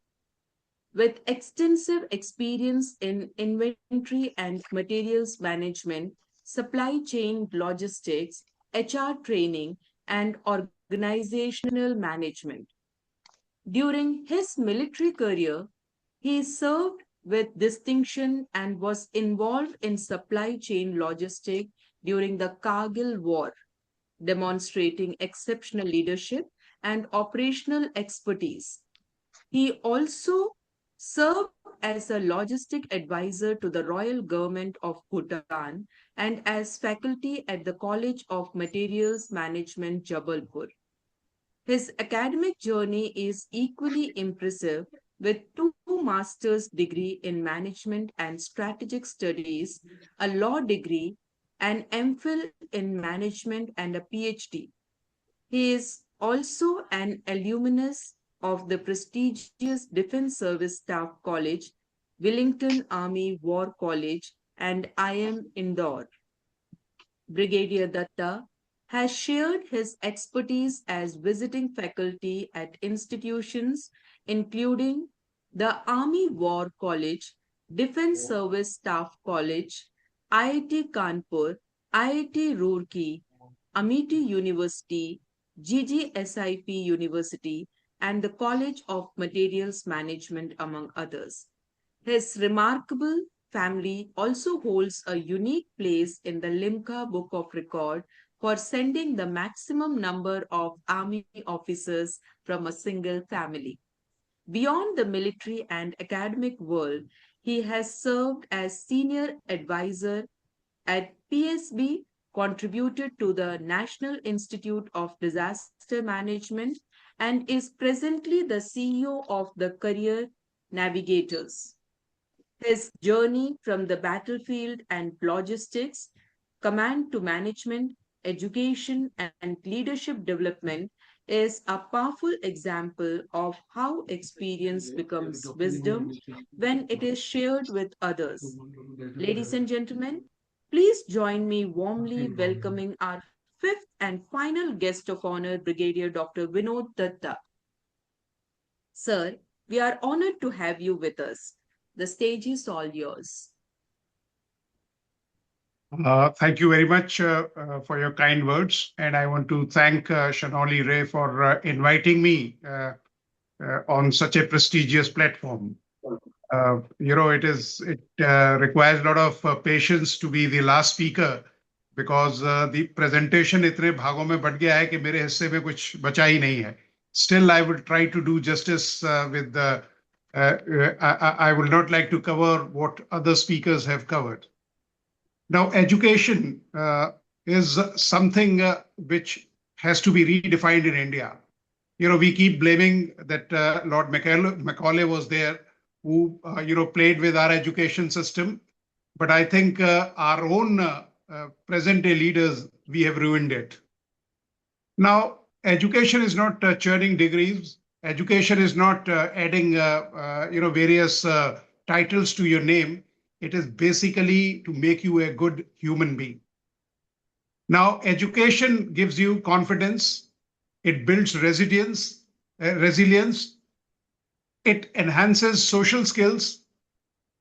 With extensive experience in inventory and materials management, supply chain logistics, HR training, and organizational management. During his military career, he served with distinction and was involved in supply chain logistics during the Kargil War, demonstrating exceptional leadership and operational expertise. He also served as a logistic advisor to the Royal Government of Bhutan and as faculty at the College of Materials Management, Jabalpur. His academic journey is equally impressive with two master's degree in management and strategic studies, a law degree, an MPhil in management and a PhD. He is also an alumnus of the prestigious Defense Service Staff College, Wellington Army War College, and IM Indore. Brigadier Datta has shared his expertise as visiting faculty at institutions including the Army War College, Defense Service Staff College, IIT Kanpur, IIT Roorkee, Amity University, GGSIP University, and the College of Materials Management, among others. His remarkable family also holds a unique place in the Limca Book of Record for sending the maximum number of Army officers from a single family. Beyond the military and academic world, he has served as senior advisor at PSB, contributed to the National Institute of Disaster Management, and is presently the CEO of the Career Navigators. His journey from the battlefield and logistics, command to management, education, and leadership development is a powerful example of how experience becomes wisdom when it is shared with others. Ladies and gentlemen, please join me warmly welcoming our fifth and final guest of honor, Brigadier Dr. Vinod Datta. Sir, we are honored to have you with us. The stage is all yours. Thank you very much for your kind words. And I want to thank Shanoli Ray for inviting me on such a prestigious platform. It requires a lot of patience to be the last speaker because the presentation इतने भागों में but गया है कि मेरे हिस्से में कुछ बचा ही नहीं है. Still, I will try to do justice with the. I will not like to cover what other speakers have covered. Now, education is something which has to be redefined in India. We keep blaming that Lord Macaulay was there, who played with our education system. But I think our own present-day leaders, we have ruined it. Now, education is not churning degrees. Education is not adding various titles to your name. It is basically to make you a good human being. Now, education gives you confidence. It builds resilience. It enhances social skills,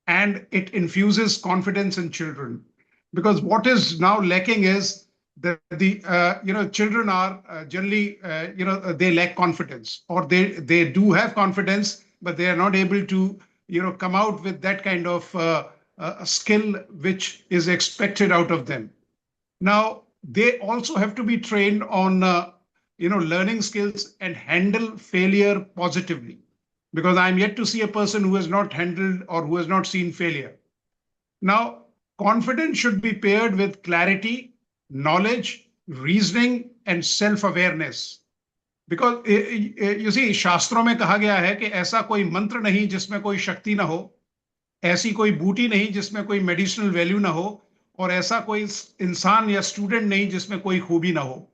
and it infuses confidence in children. Because what is now lacking is that the children are generally they lack confidence, or they do have confidence, but they are not able to come out with that kind of a skill which is expected out of them. Now, they also have to be trained on learning skills and handle failure positively, because I'm yet to see a person who has not handled or who has not seen failure. Now, confidence should be paired with clarity, knowledge, reasoning, and self-awareness. Because you see, शास्त्रों में कहा गया है कि ऐसा कोई मंत्र नहीं जिसमें कोई शक्ति ना हो, ऐसी कोई बूटी नहीं जिसमें कोई मेडिसिनल वैल्यू ना हो, और ऐसा कोई इंसान या स्टूडेंट नहीं जिसमें कोई खूबी ना हो.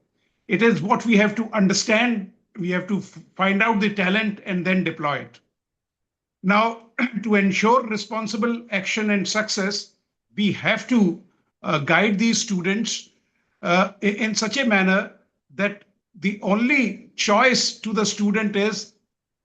It is what we have to understand. We have to find out the talent and then deploy it. Now, to ensure responsible action and success, we have to guide these students in such a manner that the only choice to the student is,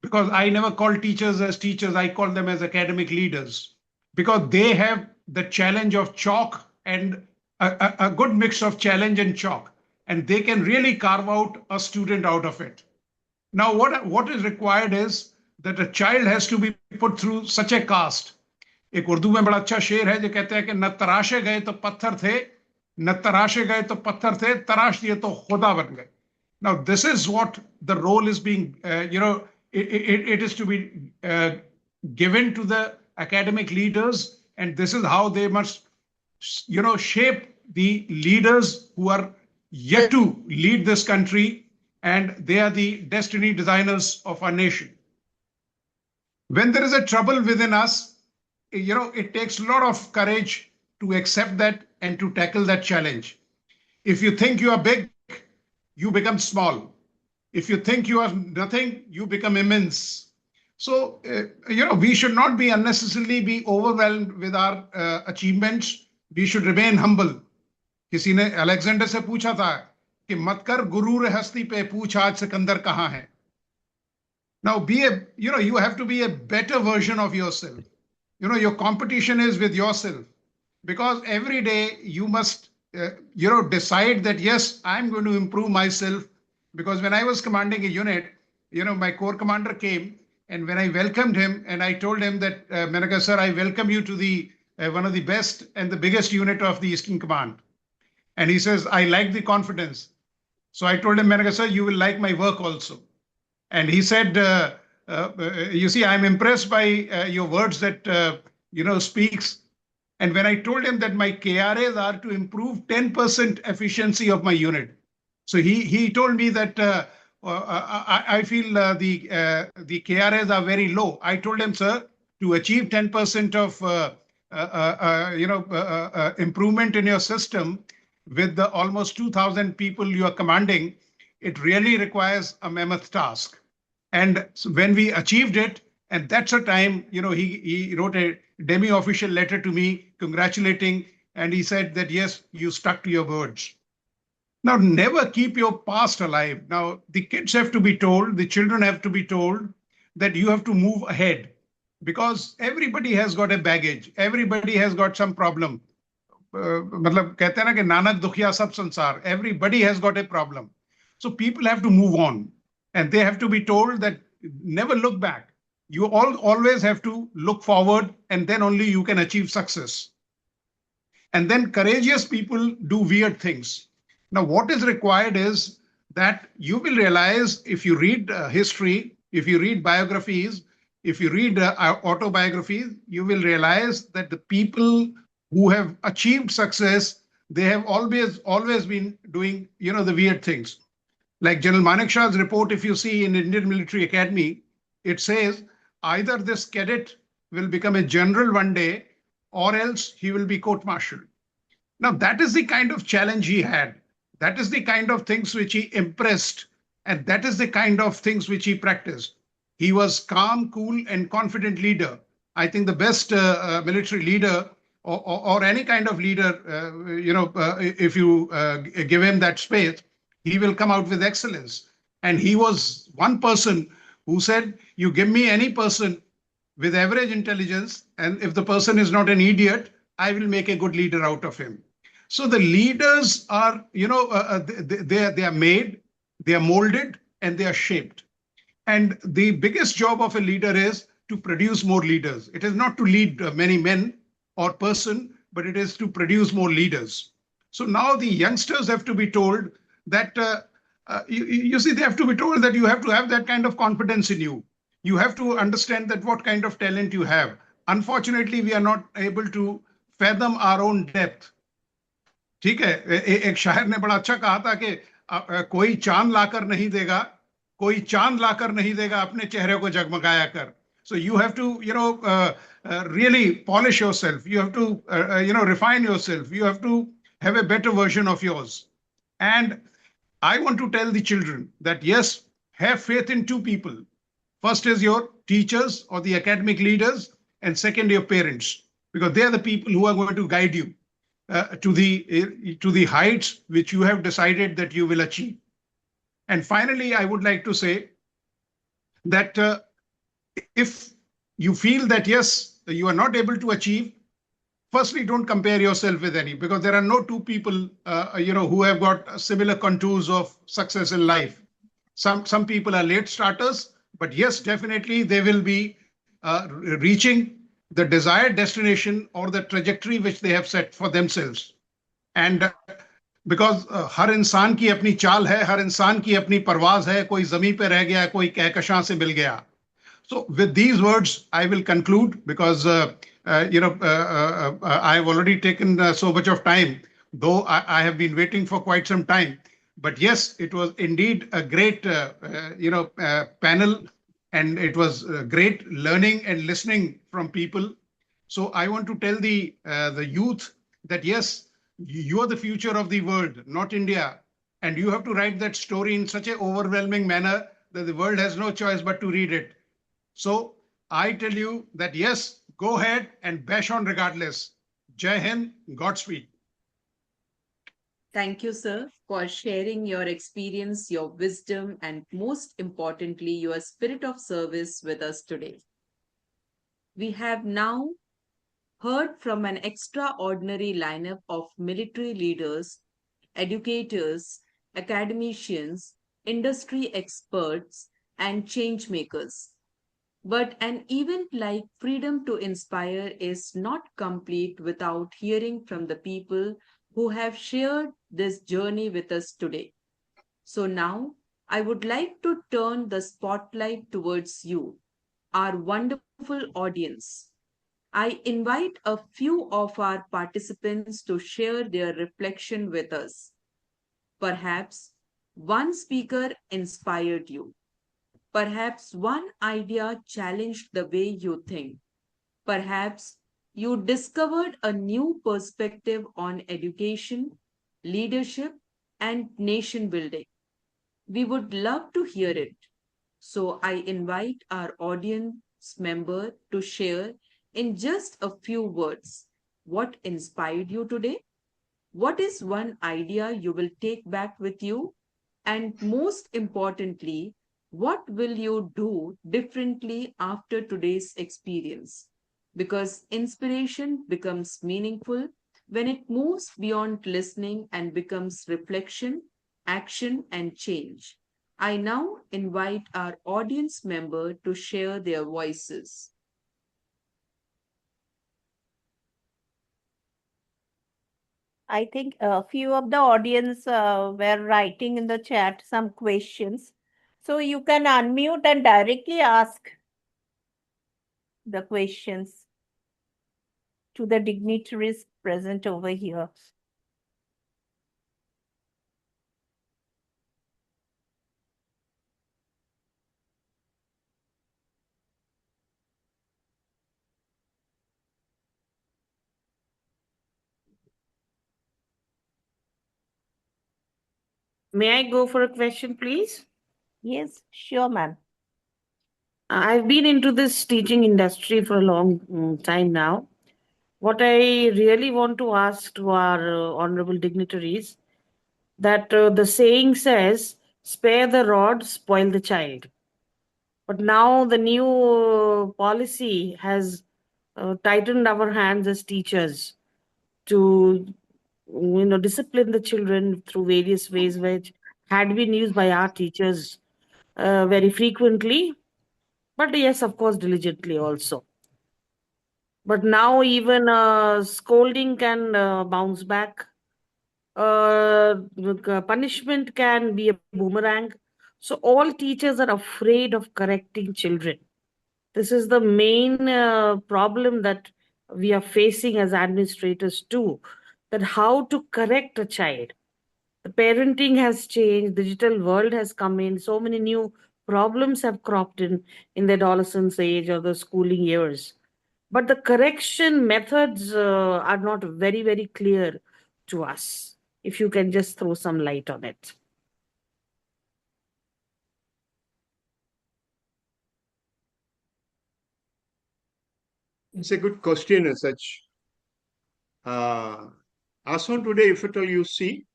because I never call teachers as teachers, I call them as academic leaders, because they have the challenge of chalk and a good mix of challenge and chalk, and they can really carve out a student out of it. Now, what is required is that a child has to be put through such a cast. एक उर्दू में बड़ा अच्छा शेर है जो कहते हैं कि न तराशे गए तो पत्थर थे, न तराशे गए तो पत्थर थे, तराश दिए तो खुदा बन गए. Now, this is what the role is being, it is to be given to the academic leaders, and this is how they must, shape the leaders who are yet to lead this country, and they are the destiny designers of our nation. When there is a trouble within us, it takes a lot of courage to accept that and to tackle that challenge. If you think you are big, you become small. If you think you are nothing, you become immense. So, we should not be unnecessarily be overwhelmed with our achievements. We should remain humble. किसी ने Alexander से पूछा था कि मत कर गुरूर हस्ती पे, पूछ आज सिकंदर कहाँ है. Now, you have to be a better version of yourself. Your competition is with yourself, because every day you must, decide that, yes, I'm going to improve myself. Because when I was commanding a unit, my corps commander came, and when I welcomed him and I told him that, Menaka sir, I welcome you to the one of the best and the biggest unit of the Eastern Command. And he says, I like the confidence. So I told him, Menaka sir, you will like my work also. And he said, you see, I'm impressed by your words that, speaks. And when I told him that my KRAs are to improve 10% efficiency of my unit. So he told me that I feel the KRAs are very low. I told him, sir, to achieve 10% of improvement in your system with the almost 2,000 people you are commanding, it really requires a mammoth task. And so when we achieved it, and that's a time, he wrote a demi-official letter to me congratulating, and he said that, yes, you stuck to your words. Now, never keep your past alive. Now, the kids have to be told, the children have to be told that you have to move ahead, because everybody has got a baggage. Everybody has got some problem. मतलब कहते हैं ना कि नानक दुखिया सब संसार. Everybody has got a problem. So people have to move on, and they have to be told that never look back. You always have to look forward, and then only you can achieve success. And then courageous people do weird things. Now, what is required is that you will realize, if you read history, if you read biographies, if you read autobiographies, you will realize that the people who have achieved success, they have always been doing, the weird things. Like General Manekshaw's report, if you see in Indian Military Academy, it says either this cadet will become a general one day, or else he will be court-martialed. Now, that is the kind of challenge he had. That is the kind of things which he impressed, and that is the kind of things which he practiced. He was calm, cool, and confident leader. I think the best military leader or any kind of leader, if you give him that space, he will come out with excellence. And he was one person who said, you give me any person with average intelligence, and if the person is not an idiot, I will make a good leader out of him. So the leaders are, they are made, they are molded, and they are shaped. And the biggest job of a leader is to produce more leaders. It is not to lead many men or person, but it is to produce more leaders. So now the youngsters have to be told that, you see, they have to be told that you have to have that kind of confidence in you. You have to understand that what kind of talent you have. Unfortunately, we are not able to fathom our own depth. ठीक है, एक शायर ने बड़ा अच्छा कहा था कि कोई चांद लाकर नहीं देगा, कोई चांद लाकर नहीं देगा अपने चेहरे को जगमगाया कर. So you have to, really polish yourself. You have to, refine yourself. You have to have a better version of yours. And I want to tell the children that yes, have faith in two people. First is your teachers or the academic leaders, and second your parents, because they are the people who are going to guide you to the heights which you have decided that you will achieve. And finally, I would like to say that if you feel that yes, you are not able to achieve, firstly, don't compare yourself with any, because there are no two people, who have got similar contours of success in life. Some people are late starters, but yes, definitely they will be reaching the desired destination or the trajectory which they have set for themselves. And because हर इंसान की अपनी चाल है, हर इंसान की अपनी परवाज है, कोई जमीन पे रह गया, कोई कहकशां से मिल गया. So with these words, I will conclude, because I have already taken so much of time, though I have been waiting for quite some time. But yes, it was indeed a great, panel, and it was great learning and listening from people. So I want to tell the youth that yes, you are the future of the world, not India, and you have to write that story in such an overwhelming manner that the world has no choice but to read it. So I tell you that yes, go ahead and bash on regardless. Jai Hind, Godspeed. Thank you, sir, for sharing your experience, your wisdom, and most importantly, your spirit of service with us today. We have now heard from an extraordinary lineup of military leaders, educators, academicians, industry experts, and change makers. But an event like Freedom to Inspire is not complete without hearing from the people who have shared this journey with us today. So now I would like to turn the spotlight towards you, our wonderful audience. I invite a few of our participants to share their reflection with us. Perhaps one speaker inspired you. Perhaps one idea challenged the way you think. Perhaps you discovered a new perspective on education, leadership, and nation building. We would love to hear it. So I invite our audience member to share in just a few words what inspired you today. What is one idea you will take back with you? And most importantly, what will you do differently after today's experience? Because inspiration becomes meaningful when it moves beyond listening and becomes reflection, action, and change. I now invite our audience member to share their voices. I think a few of the audience were writing in the chat some questions. So you can unmute and directly ask the questions to the dignitaries present over here. May I go for a question, please? Yes, sure, ma'am. I've been into this teaching industry for a long time now. What I really want to ask to our honorable dignitaries, that the saying says, spare the rod, spoil the child. But now the new policy has tightened our hands as teachers to discipline the children through various ways which had been used by our teachers very frequently, but yes, of course, diligently also. But now even scolding can bounce back. Punishment can be a boomerang. So all teachers are afraid of correcting children. This is the main problem that we are facing as administrators too, that how to correct a child. The parenting has changed, digital world has come in, so many new problems have cropped in the adolescence age or the schooling years. But the correction methods are not very, very clear to us. If you can just throw some light on it. It's a good question as such. As on today, if at all you see,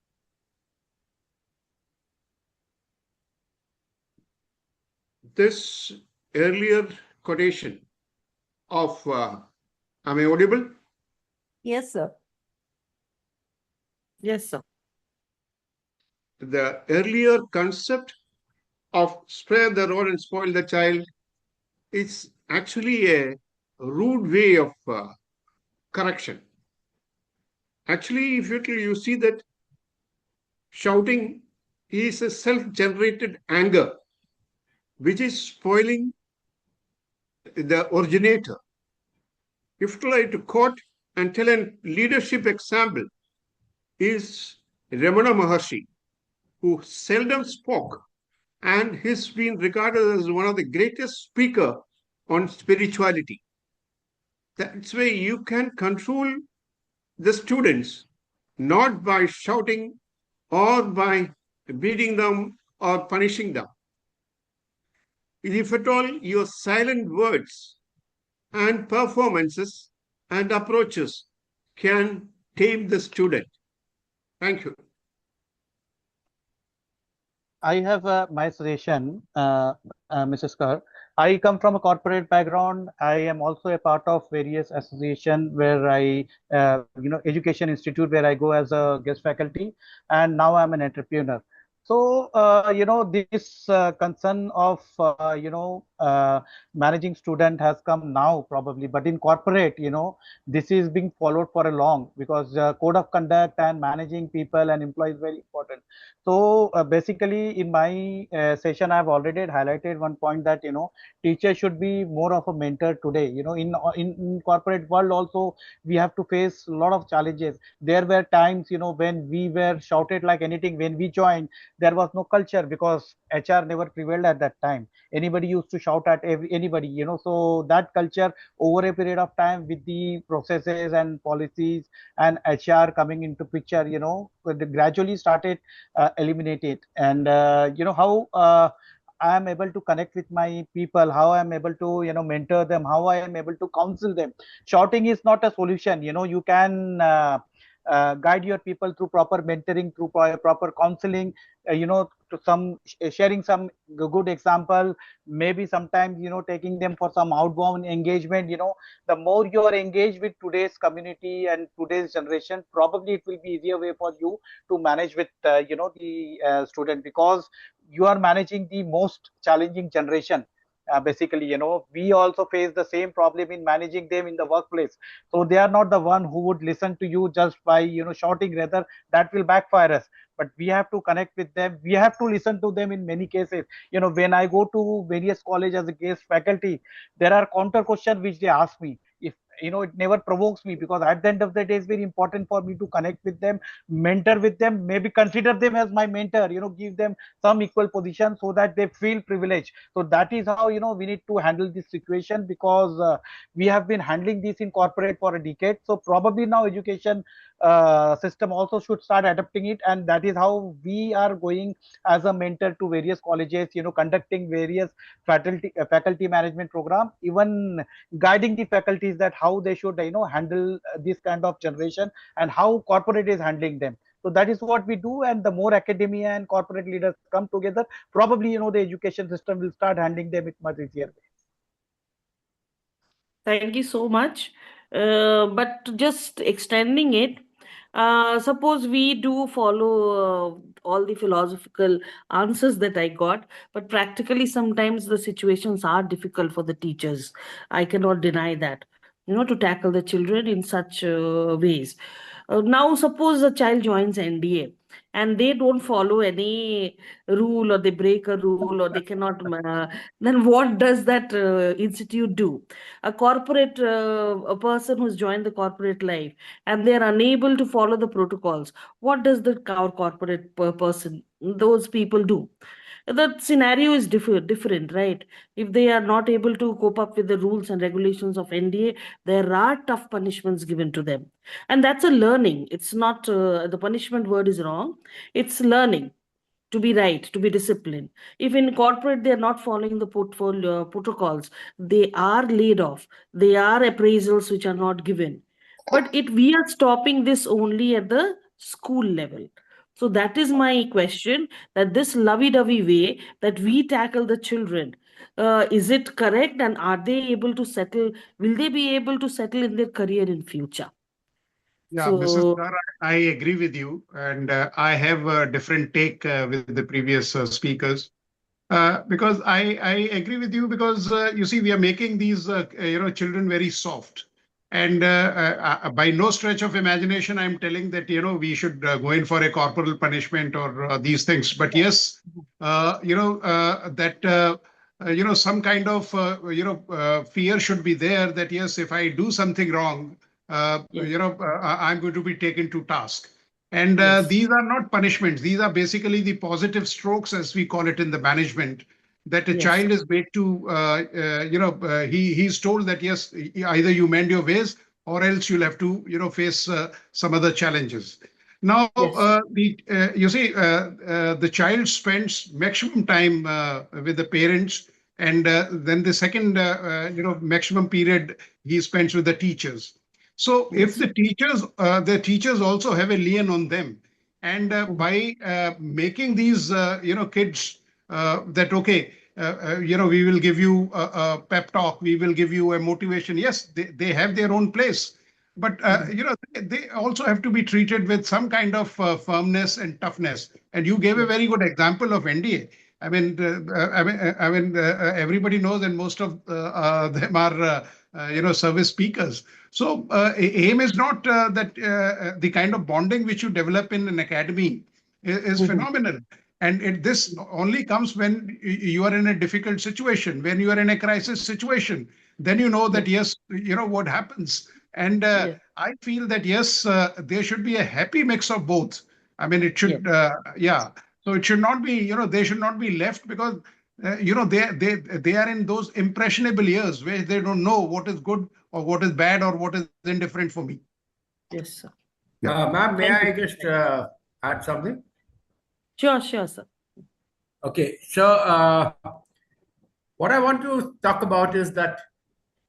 this earlier quotation of, am I audible? Yes, sir. Yes, sir. The earlier concept of spare the rod and spoil the child is actually a rude way of correction. Actually, if you see that shouting is a self-generated anger, which is spoiling the originator. If I to quote and tell a leadership example is Ramana Maharshi, who seldom spoke and has been regarded as one of the greatest speaker on spirituality. That's why you can control the students not by shouting or by beating them or punishing them. If at all your silent words and performances and approaches can tame the student. Thank you. I have my suggestion, Mrs. Kar. I come from a corporate background. I am also a part of various association where education institute where I go as a guest faculty, and now I'm an entrepreneur. So, this concern of, managing student has come now probably, but in corporate, this is being followed for a long because code of conduct and managing people and employees is very important. So basically, in my session, I've already highlighted one point that teacher should be more of a mentor today. In corporate world also we have to face a lot of challenges. There were times when we were shouted like anything. When we joined, there was no culture because HR never prevailed at that time. Anybody used to shout at anybody. So that culture over a period of time with the processes and policies and HR coming into picture, gradually started eliminated. And how I am able to connect with my people, how I am able to mentor them, how I am able to counsel them. Shouting is not a solution. You can guide your people through proper mentoring, through proper counseling, to some sharing some good example, maybe sometimes taking them for some outbound engagement. The more you are engaged with today's community and today's generation, probably it will be easier way for you to manage with the student, because you are managing the most challenging generation. Basically, we also face the same problem in managing them in the workplace. So they are not the one who would listen to you just by shouting. Rather, that will backfire us. But we have to connect with them. We have to listen to them in many cases. When I go to various college as a guest faculty, there are counter questions which they ask me. If it never provokes me, because at the end of the day, it's very important for me to connect with them, mentor with them, maybe consider them as my mentor, give them some equal position so that they feel privileged. So that is how we need to handle this situation, because we have been handling this in corporate for a decade. So probably now education system also should start adapting it, and that is how we are going as a mentor to various colleges, conducting various faculty management program, even guiding the faculties that how they should handle this kind of generation and how corporate is handling them. So that is what we do, and the more academia and corporate leaders come together, probably the education system will start handling them with much easier way. Thank you so much. But just extending it, suppose we do follow all the philosophical answers that I got, but practically sometimes the situations are difficult for the teachers. I cannot deny that, to tackle the children in such ways. Now, suppose a child joins NDA and they don't follow any rule, or they break a rule, or they cannot, then what does that institute do? A corporate, a person who's joined the corporate life and they're unable to follow the protocols, what does our corporate person, those people do? the scenario is different, right? If they are not able to cope up with the rules and regulations of NDA, there are tough punishments given to them. And that's a learning. It's not, the punishment word is wrong. It's learning to be right, to be disciplined. If in corporate they are not following the portfolio protocols, they are laid off. They are appraisals which are not given. But we are stopping this only at the school level. So that is my question, that this lovey-dovey way that we tackle the children, is it correct, and are they able to settle? Will they be able to settle in their career in future? Yeah, So, Mrs. Dar, I agree with you, and I have a different take with the previous speakers. Because I agree with you, because you see, we are making these children very soft, and by no stretch of imagination I'm telling that we should go in for a corporal punishment or these things. But yes, some kind of fear should be there, that yes, if I do something wrong, I'm going to be taken to task. And yes. these are not punishments. These are basically the positive strokes, as we call it in the management, that a Yes, child sir. is made to, he's told that, yes, either you mend your ways or else you'll have to, face some other challenges. Now, Yes, sir. the child spends maximum time with the parents, and then the second, maximum period he spends with the teachers. So if Yes. the teachers also have a lien on them, and by making these kids that okay, we will give you a pep talk, we will give you a motivation. Yes, they have their own place, but they also have to be treated with some kind of firmness and toughness. And you gave a Yes. very good example of NDA. Everybody knows, and most of them are service speakers. So aim is not that the kind of bonding which you develop in an academy is phenomenal. And this only comes when you are in a difficult situation, when you are in a crisis situation. Then you know that, yes, what happens. And Yes. I feel that, yes, there should be a happy mix of both. I mean, it Yes. should, yeah. So it should not be, they should not be left, because they are in those impressionable years where they don't know what is good or what is bad or what is indifferent for me. Yes, sir. Ma'am, may Thank I you. just add something? Sure, sir. Okay, so what I want to talk about is that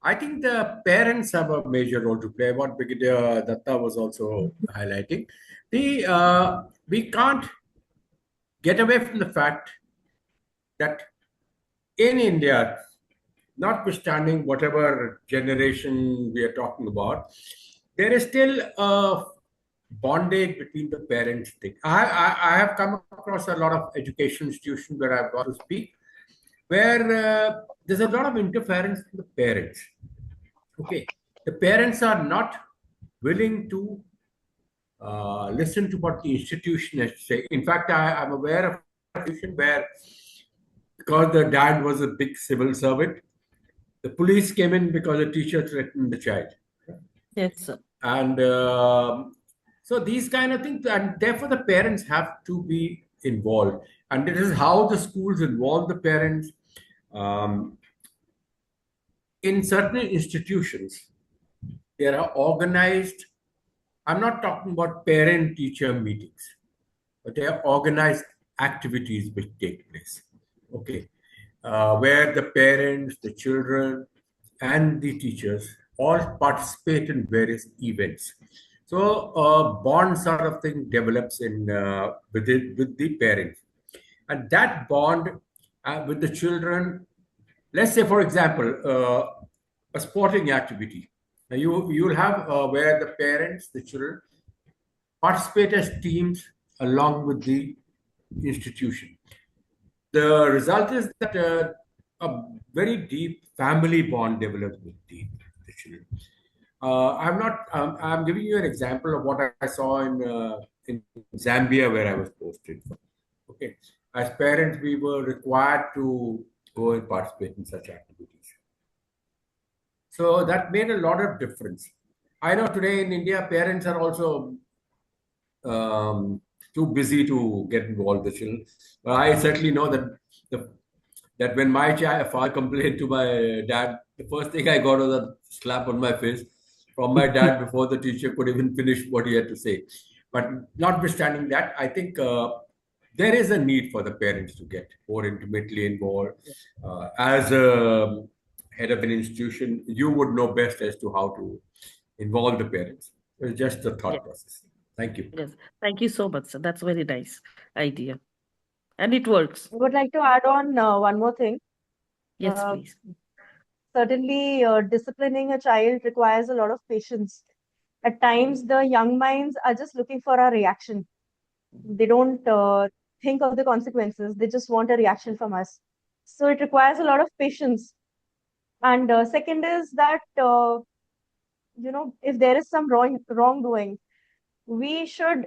I think the parents have a major role to play. What Brigadier Datta was also highlighting. We can't get away from the fact that in India, notwithstanding whatever generation we are talking about, there is still a bondage between the parents thing. I have come across a lot of education institutions where I've got to speak, where there's a lot of interference from the parents. Okay, the parents are not willing to listen to what the institution has to say. In fact, I'm aware of a situation where, because the dad was a big civil servant, the police came in because the teacher threatened the child. Yes, sir. And so these kind of things, and therefore the parents have to be involved. And this is how the schools involve the parents. In certain institutions, there are organized, I'm not talking about parent-teacher meetings, but they are organized activities which take place. Okay, where the parents, the children, and the teachers all participate in various events. So a bond sort of thing develops in with the parents, and that bond with the children. Let's say, for example, a sporting activity. Now you'll have where the parents, the children, participate as teams along with the institution. The result is that a very deep family bond develops with the children. I'm giving you an example of what I saw in Zambia, where I was posted. Okay, as parents, we were required to go and participate in such activities. So that made a lot of difference. I know today in India, parents are also too busy to get involved with children. But I certainly know that that when my father complained to my dad, the first thing I got was a slap on my face from my dad before the teacher could even finish what he had to say. But notwithstanding that, I think there is a need for the parents to get more intimately involved. As a head of an institution, you would know best as to how to involve the parents. It's just a thought process. Thank you. Yes. Thank you so much, sir. That's very nice idea. And it works. I would like to add on one more thing. Yes, please. Certainly, disciplining a child requires a lot of patience. At times, the young minds are just looking for a reaction. They don't think of the consequences. They just want a reaction from us. So it requires a lot of patience. And second is that, if there is some wrongdoing, we should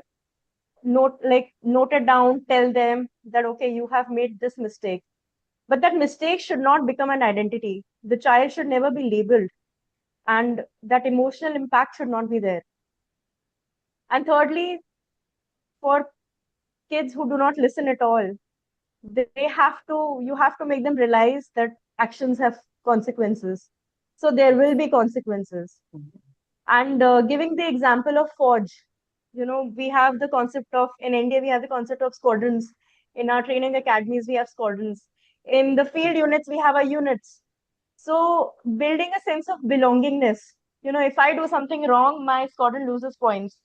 note it down, tell them that, okay, you have made this mistake. But that mistake should not become an identity. The child should never be labeled, and that emotional impact should not be there. And thirdly, for kids who do not listen at all, you have to make them realize that actions have consequences. So there will be consequences. And giving the example of Forge, we have the concept of, in India, we have the concept of squadrons. In our training academies, we have squadrons. In the field units, we have our units. So building a sense of belongingness, if I do something wrong, my squadron loses points.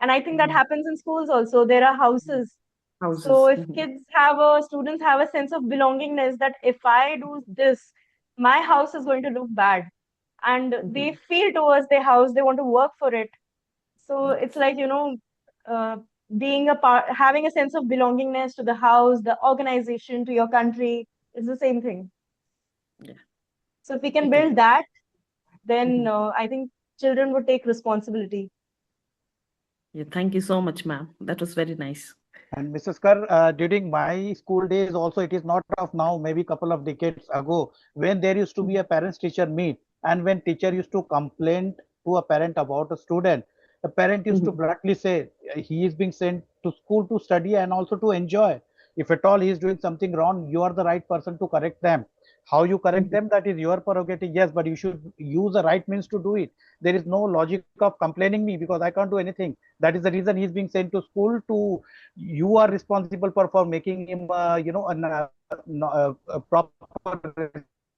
And I think that happens in schools also. There are houses. So if students have a sense of belongingness, that if I do this, my house is going to look bad. And they feel towards their house, they want to work for it. So it's like, being a part, having a sense of belongingness to the house, the organization, to your country, is the same thing. Yeah. So if we can build that, then I think children would take responsibility. Yeah, thank you so much, ma'am. That was very nice. And Mrs. Kar, during my school days also, it is not of now, maybe a couple of decades ago, when there used to be a parents-teacher meet, and when teacher used to complain to a parent about a student, the parent used to bluntly say, he is being sent to school to study and also to enjoy. If at all he is doing something wrong, you are the right person to correct them. How you correct them, that is your prerogative, yes, but you should use the right means to do it. There is no logic of complaining me because I can't do anything. That is the reason he's being sent to school. To you are responsible for making him a proper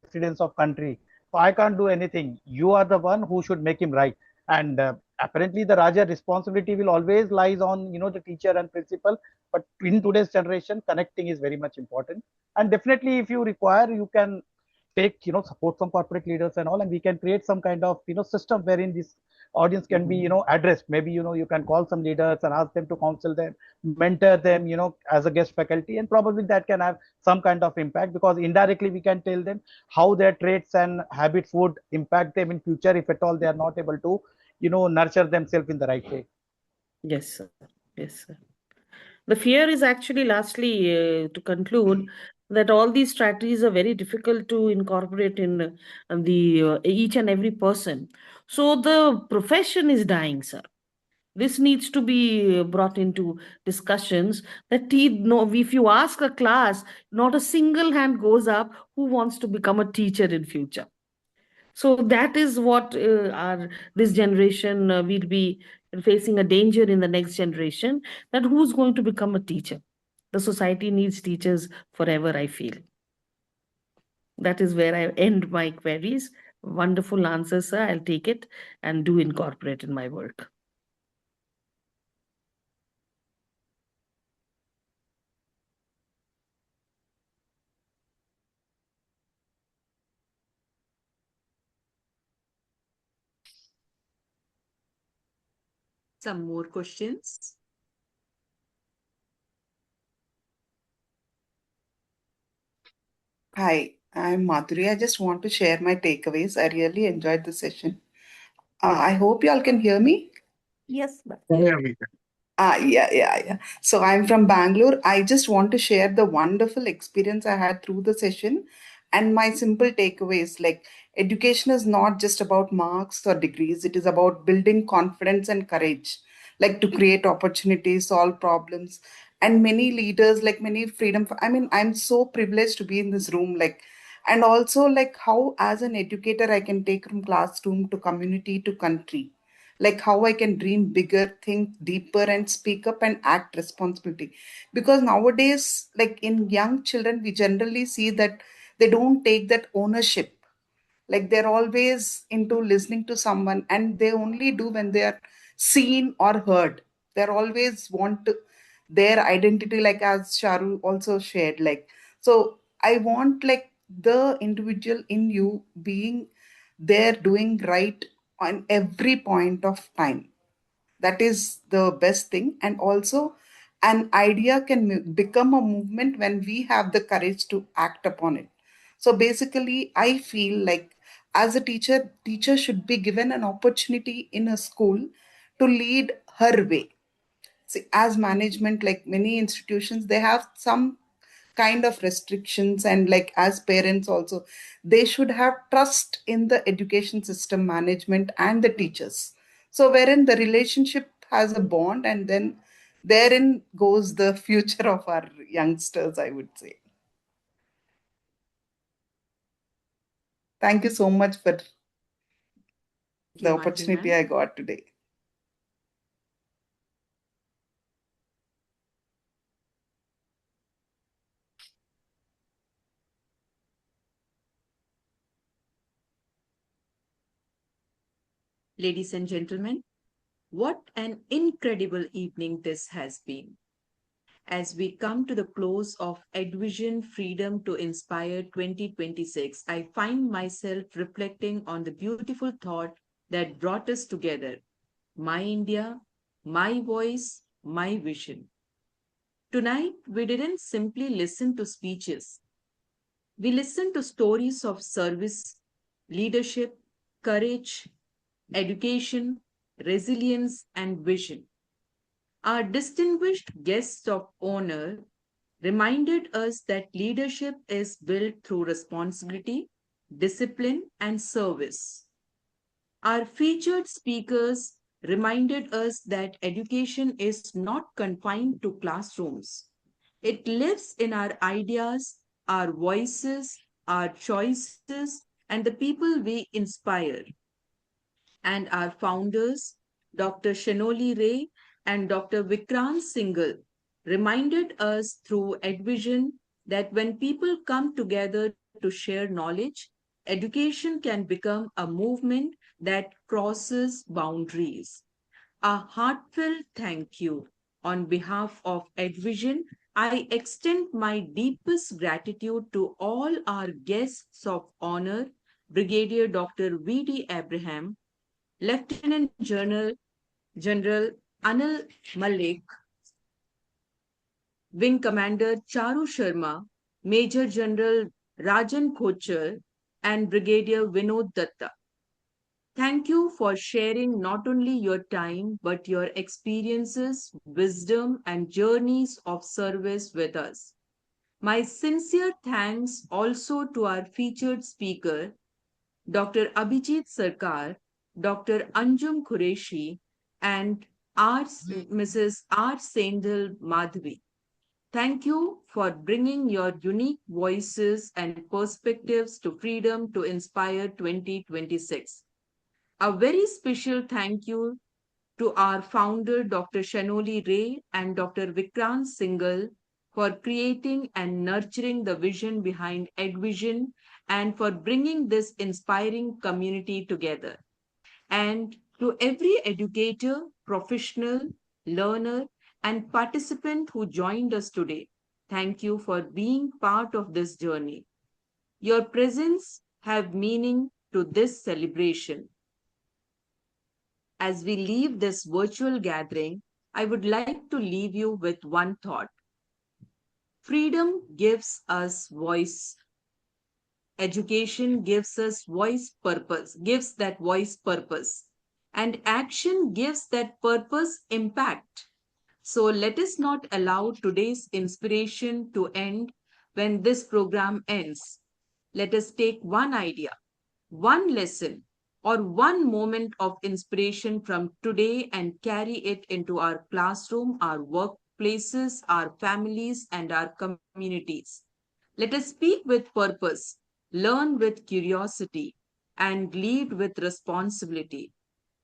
residence of country. So I can't do anything. You are the one who should make him right. And apparently the Raja responsibility will always lies on the teacher and principal. But in today's generation, connecting is very much important. And definitely, if you require, you can take support from corporate leaders and all, and we can create some kind of system wherein this audience can be addressed. Maybe you can call some leaders and ask them to counsel them, mentor them as a guest faculty, and probably that can have some kind of impact, because indirectly we can tell them how their traits and habits would impact them in future if at all they are not able to nurture themselves in the right way. Yes, sir. Yes, sir. The fear is actually, lastly, to conclude, that all these strategies are very difficult to incorporate in each and every person. So the profession is dying, sir. This needs to be brought into discussions, that if you ask a class, not a single hand goes up who wants to become a teacher in future. So that is what this generation will be facing, a danger in the next generation, that who's going to become a teacher. The society needs teachers forever, I feel. That is where I end my queries. Wonderful answers, sir. I'll take it and do incorporate in my work. Some more questions? Hi, I'm Madhuri. I just want to share my takeaways. I really enjoyed the session. I hope y'all can hear me. Yes, Yeah. So I'm from Bangalore. I just want to share the wonderful experience I had through the session and my simple takeaways. Like, education is not just about marks or degrees, it is about building confidence and courage, like to create opportunities, solve problems, and many leaders, like many freedom. I mean, I'm so privileged to be in this room, like, and also like how as an educator I can take from classroom to community to country, like how I can dream bigger, think deeper, and speak up and act responsibility. Because nowadays, like in young children, we generally see that they don't take that ownership, like they're always into listening to someone, and they only do when they are seen or heard. They're always want to, their identity, like as Sharu also shared, like, so I want like the individual in you being there doing right on every point of time. That is the best thing. And also an idea can become a movement when we have the courage to act upon it. So basically I feel like as a teacher should be given an opportunity in a school to lead her way. See, as management, like many institutions, they have some kind of restrictions, and like as parents also, they should have trust in the education system, management, and the teachers. So wherein the relationship has a bond, and then therein goes the future of our youngsters, I would say. Thank you so much for the opportunity I got today. Ladies and gentlemen, what an incredible evening this has been. As we come to the close of EDVISHAN Freedom to Inspire 2026, I find myself reflecting on the beautiful thought that brought us together: my India, my voice, my vision. Tonight, we didn't simply listen to speeches. We listened to stories of service, leadership, courage, education, resilience, and vision. Our distinguished guests of honor reminded us that leadership is built through responsibility, discipline, and service. Our featured speakers reminded us that education is not confined to classrooms. It lives in our ideas, our voices, our choices, and the people we inspire. And our founders, Dr. Shanoli Ray and Dr. Vikrant Singhal, reminded us through EDVISHAN that when people come together to share knowledge, education can become a movement that crosses boundaries. A heartfelt thank you on behalf of EDVISHAN. I extend my deepest gratitude to all our guests of honor, Brigadier Dr. V.D. Abraham, General Anil Malik, Wing Commander Charu Sharma, Major General Rajan Kochar, and Brigadier Vinod Datta. Thank you for sharing not only your time but your experiences, wisdom, and journeys of service with us. My sincere thanks also to our featured speaker, Dr. Abhijit Sarkar, Dr. Anjum Qureshi, and Mrs. R. Sendhil Madhvi. Thank you for bringing your unique voices and perspectives to Freedom to Inspire 2026. A very special thank you to our founder, Dr. Shanoli Ray and Dr. Vikrant Singhal, for creating and nurturing the vision behind EDVISHAN and for bringing this inspiring community together. And to every educator, professional, learner, and participant who joined us today, thank you for being part of this journey. Your presence have meaning to this celebration. As we leave this virtual gathering, I would like to leave you with one thought. Freedom gives us voice. Education gives us gives that voice purpose. And action gives that purpose impact. So let us not allow today's inspiration to end when this program ends. Let us take one idea, one lesson, or one moment of inspiration from today and carry it into our classroom, our workplace, workplaces, our families, and our communities. Let us speak with purpose, learn with curiosity, and lead with responsibility,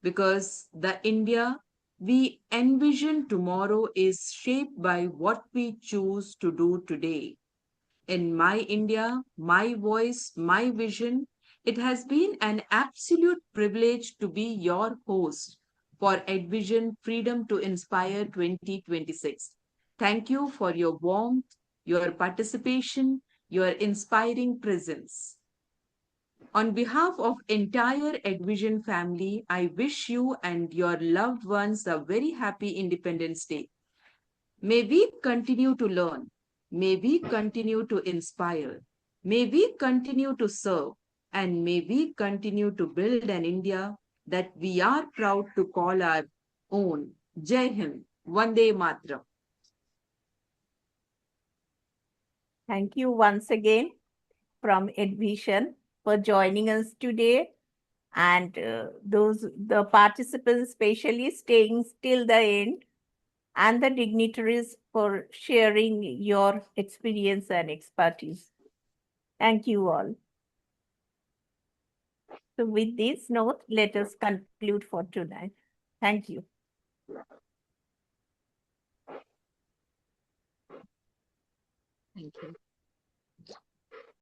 because the India we envision tomorrow is shaped by what we choose to do today. In my India, my voice, my vision, it has been an absolute privilege to be your host for EDVISHAN Freedom to Inspire 2026. Thank you for your warmth, your participation, your inspiring presence. On behalf of entire EDVISHAN family, I wish you and your loved ones a very happy Independence Day. May we continue to learn. May we continue to inspire. May we continue to serve. And may we continue to build an India that we are proud to call our own. Jai Hind. Vande Mataram. Thank you once again from EDVISHAN for joining us today, and the participants especially staying till the end, and the dignitaries for sharing your experience and expertise. Thank you all. So with this note, let us conclude for tonight. Thank you. Thank you.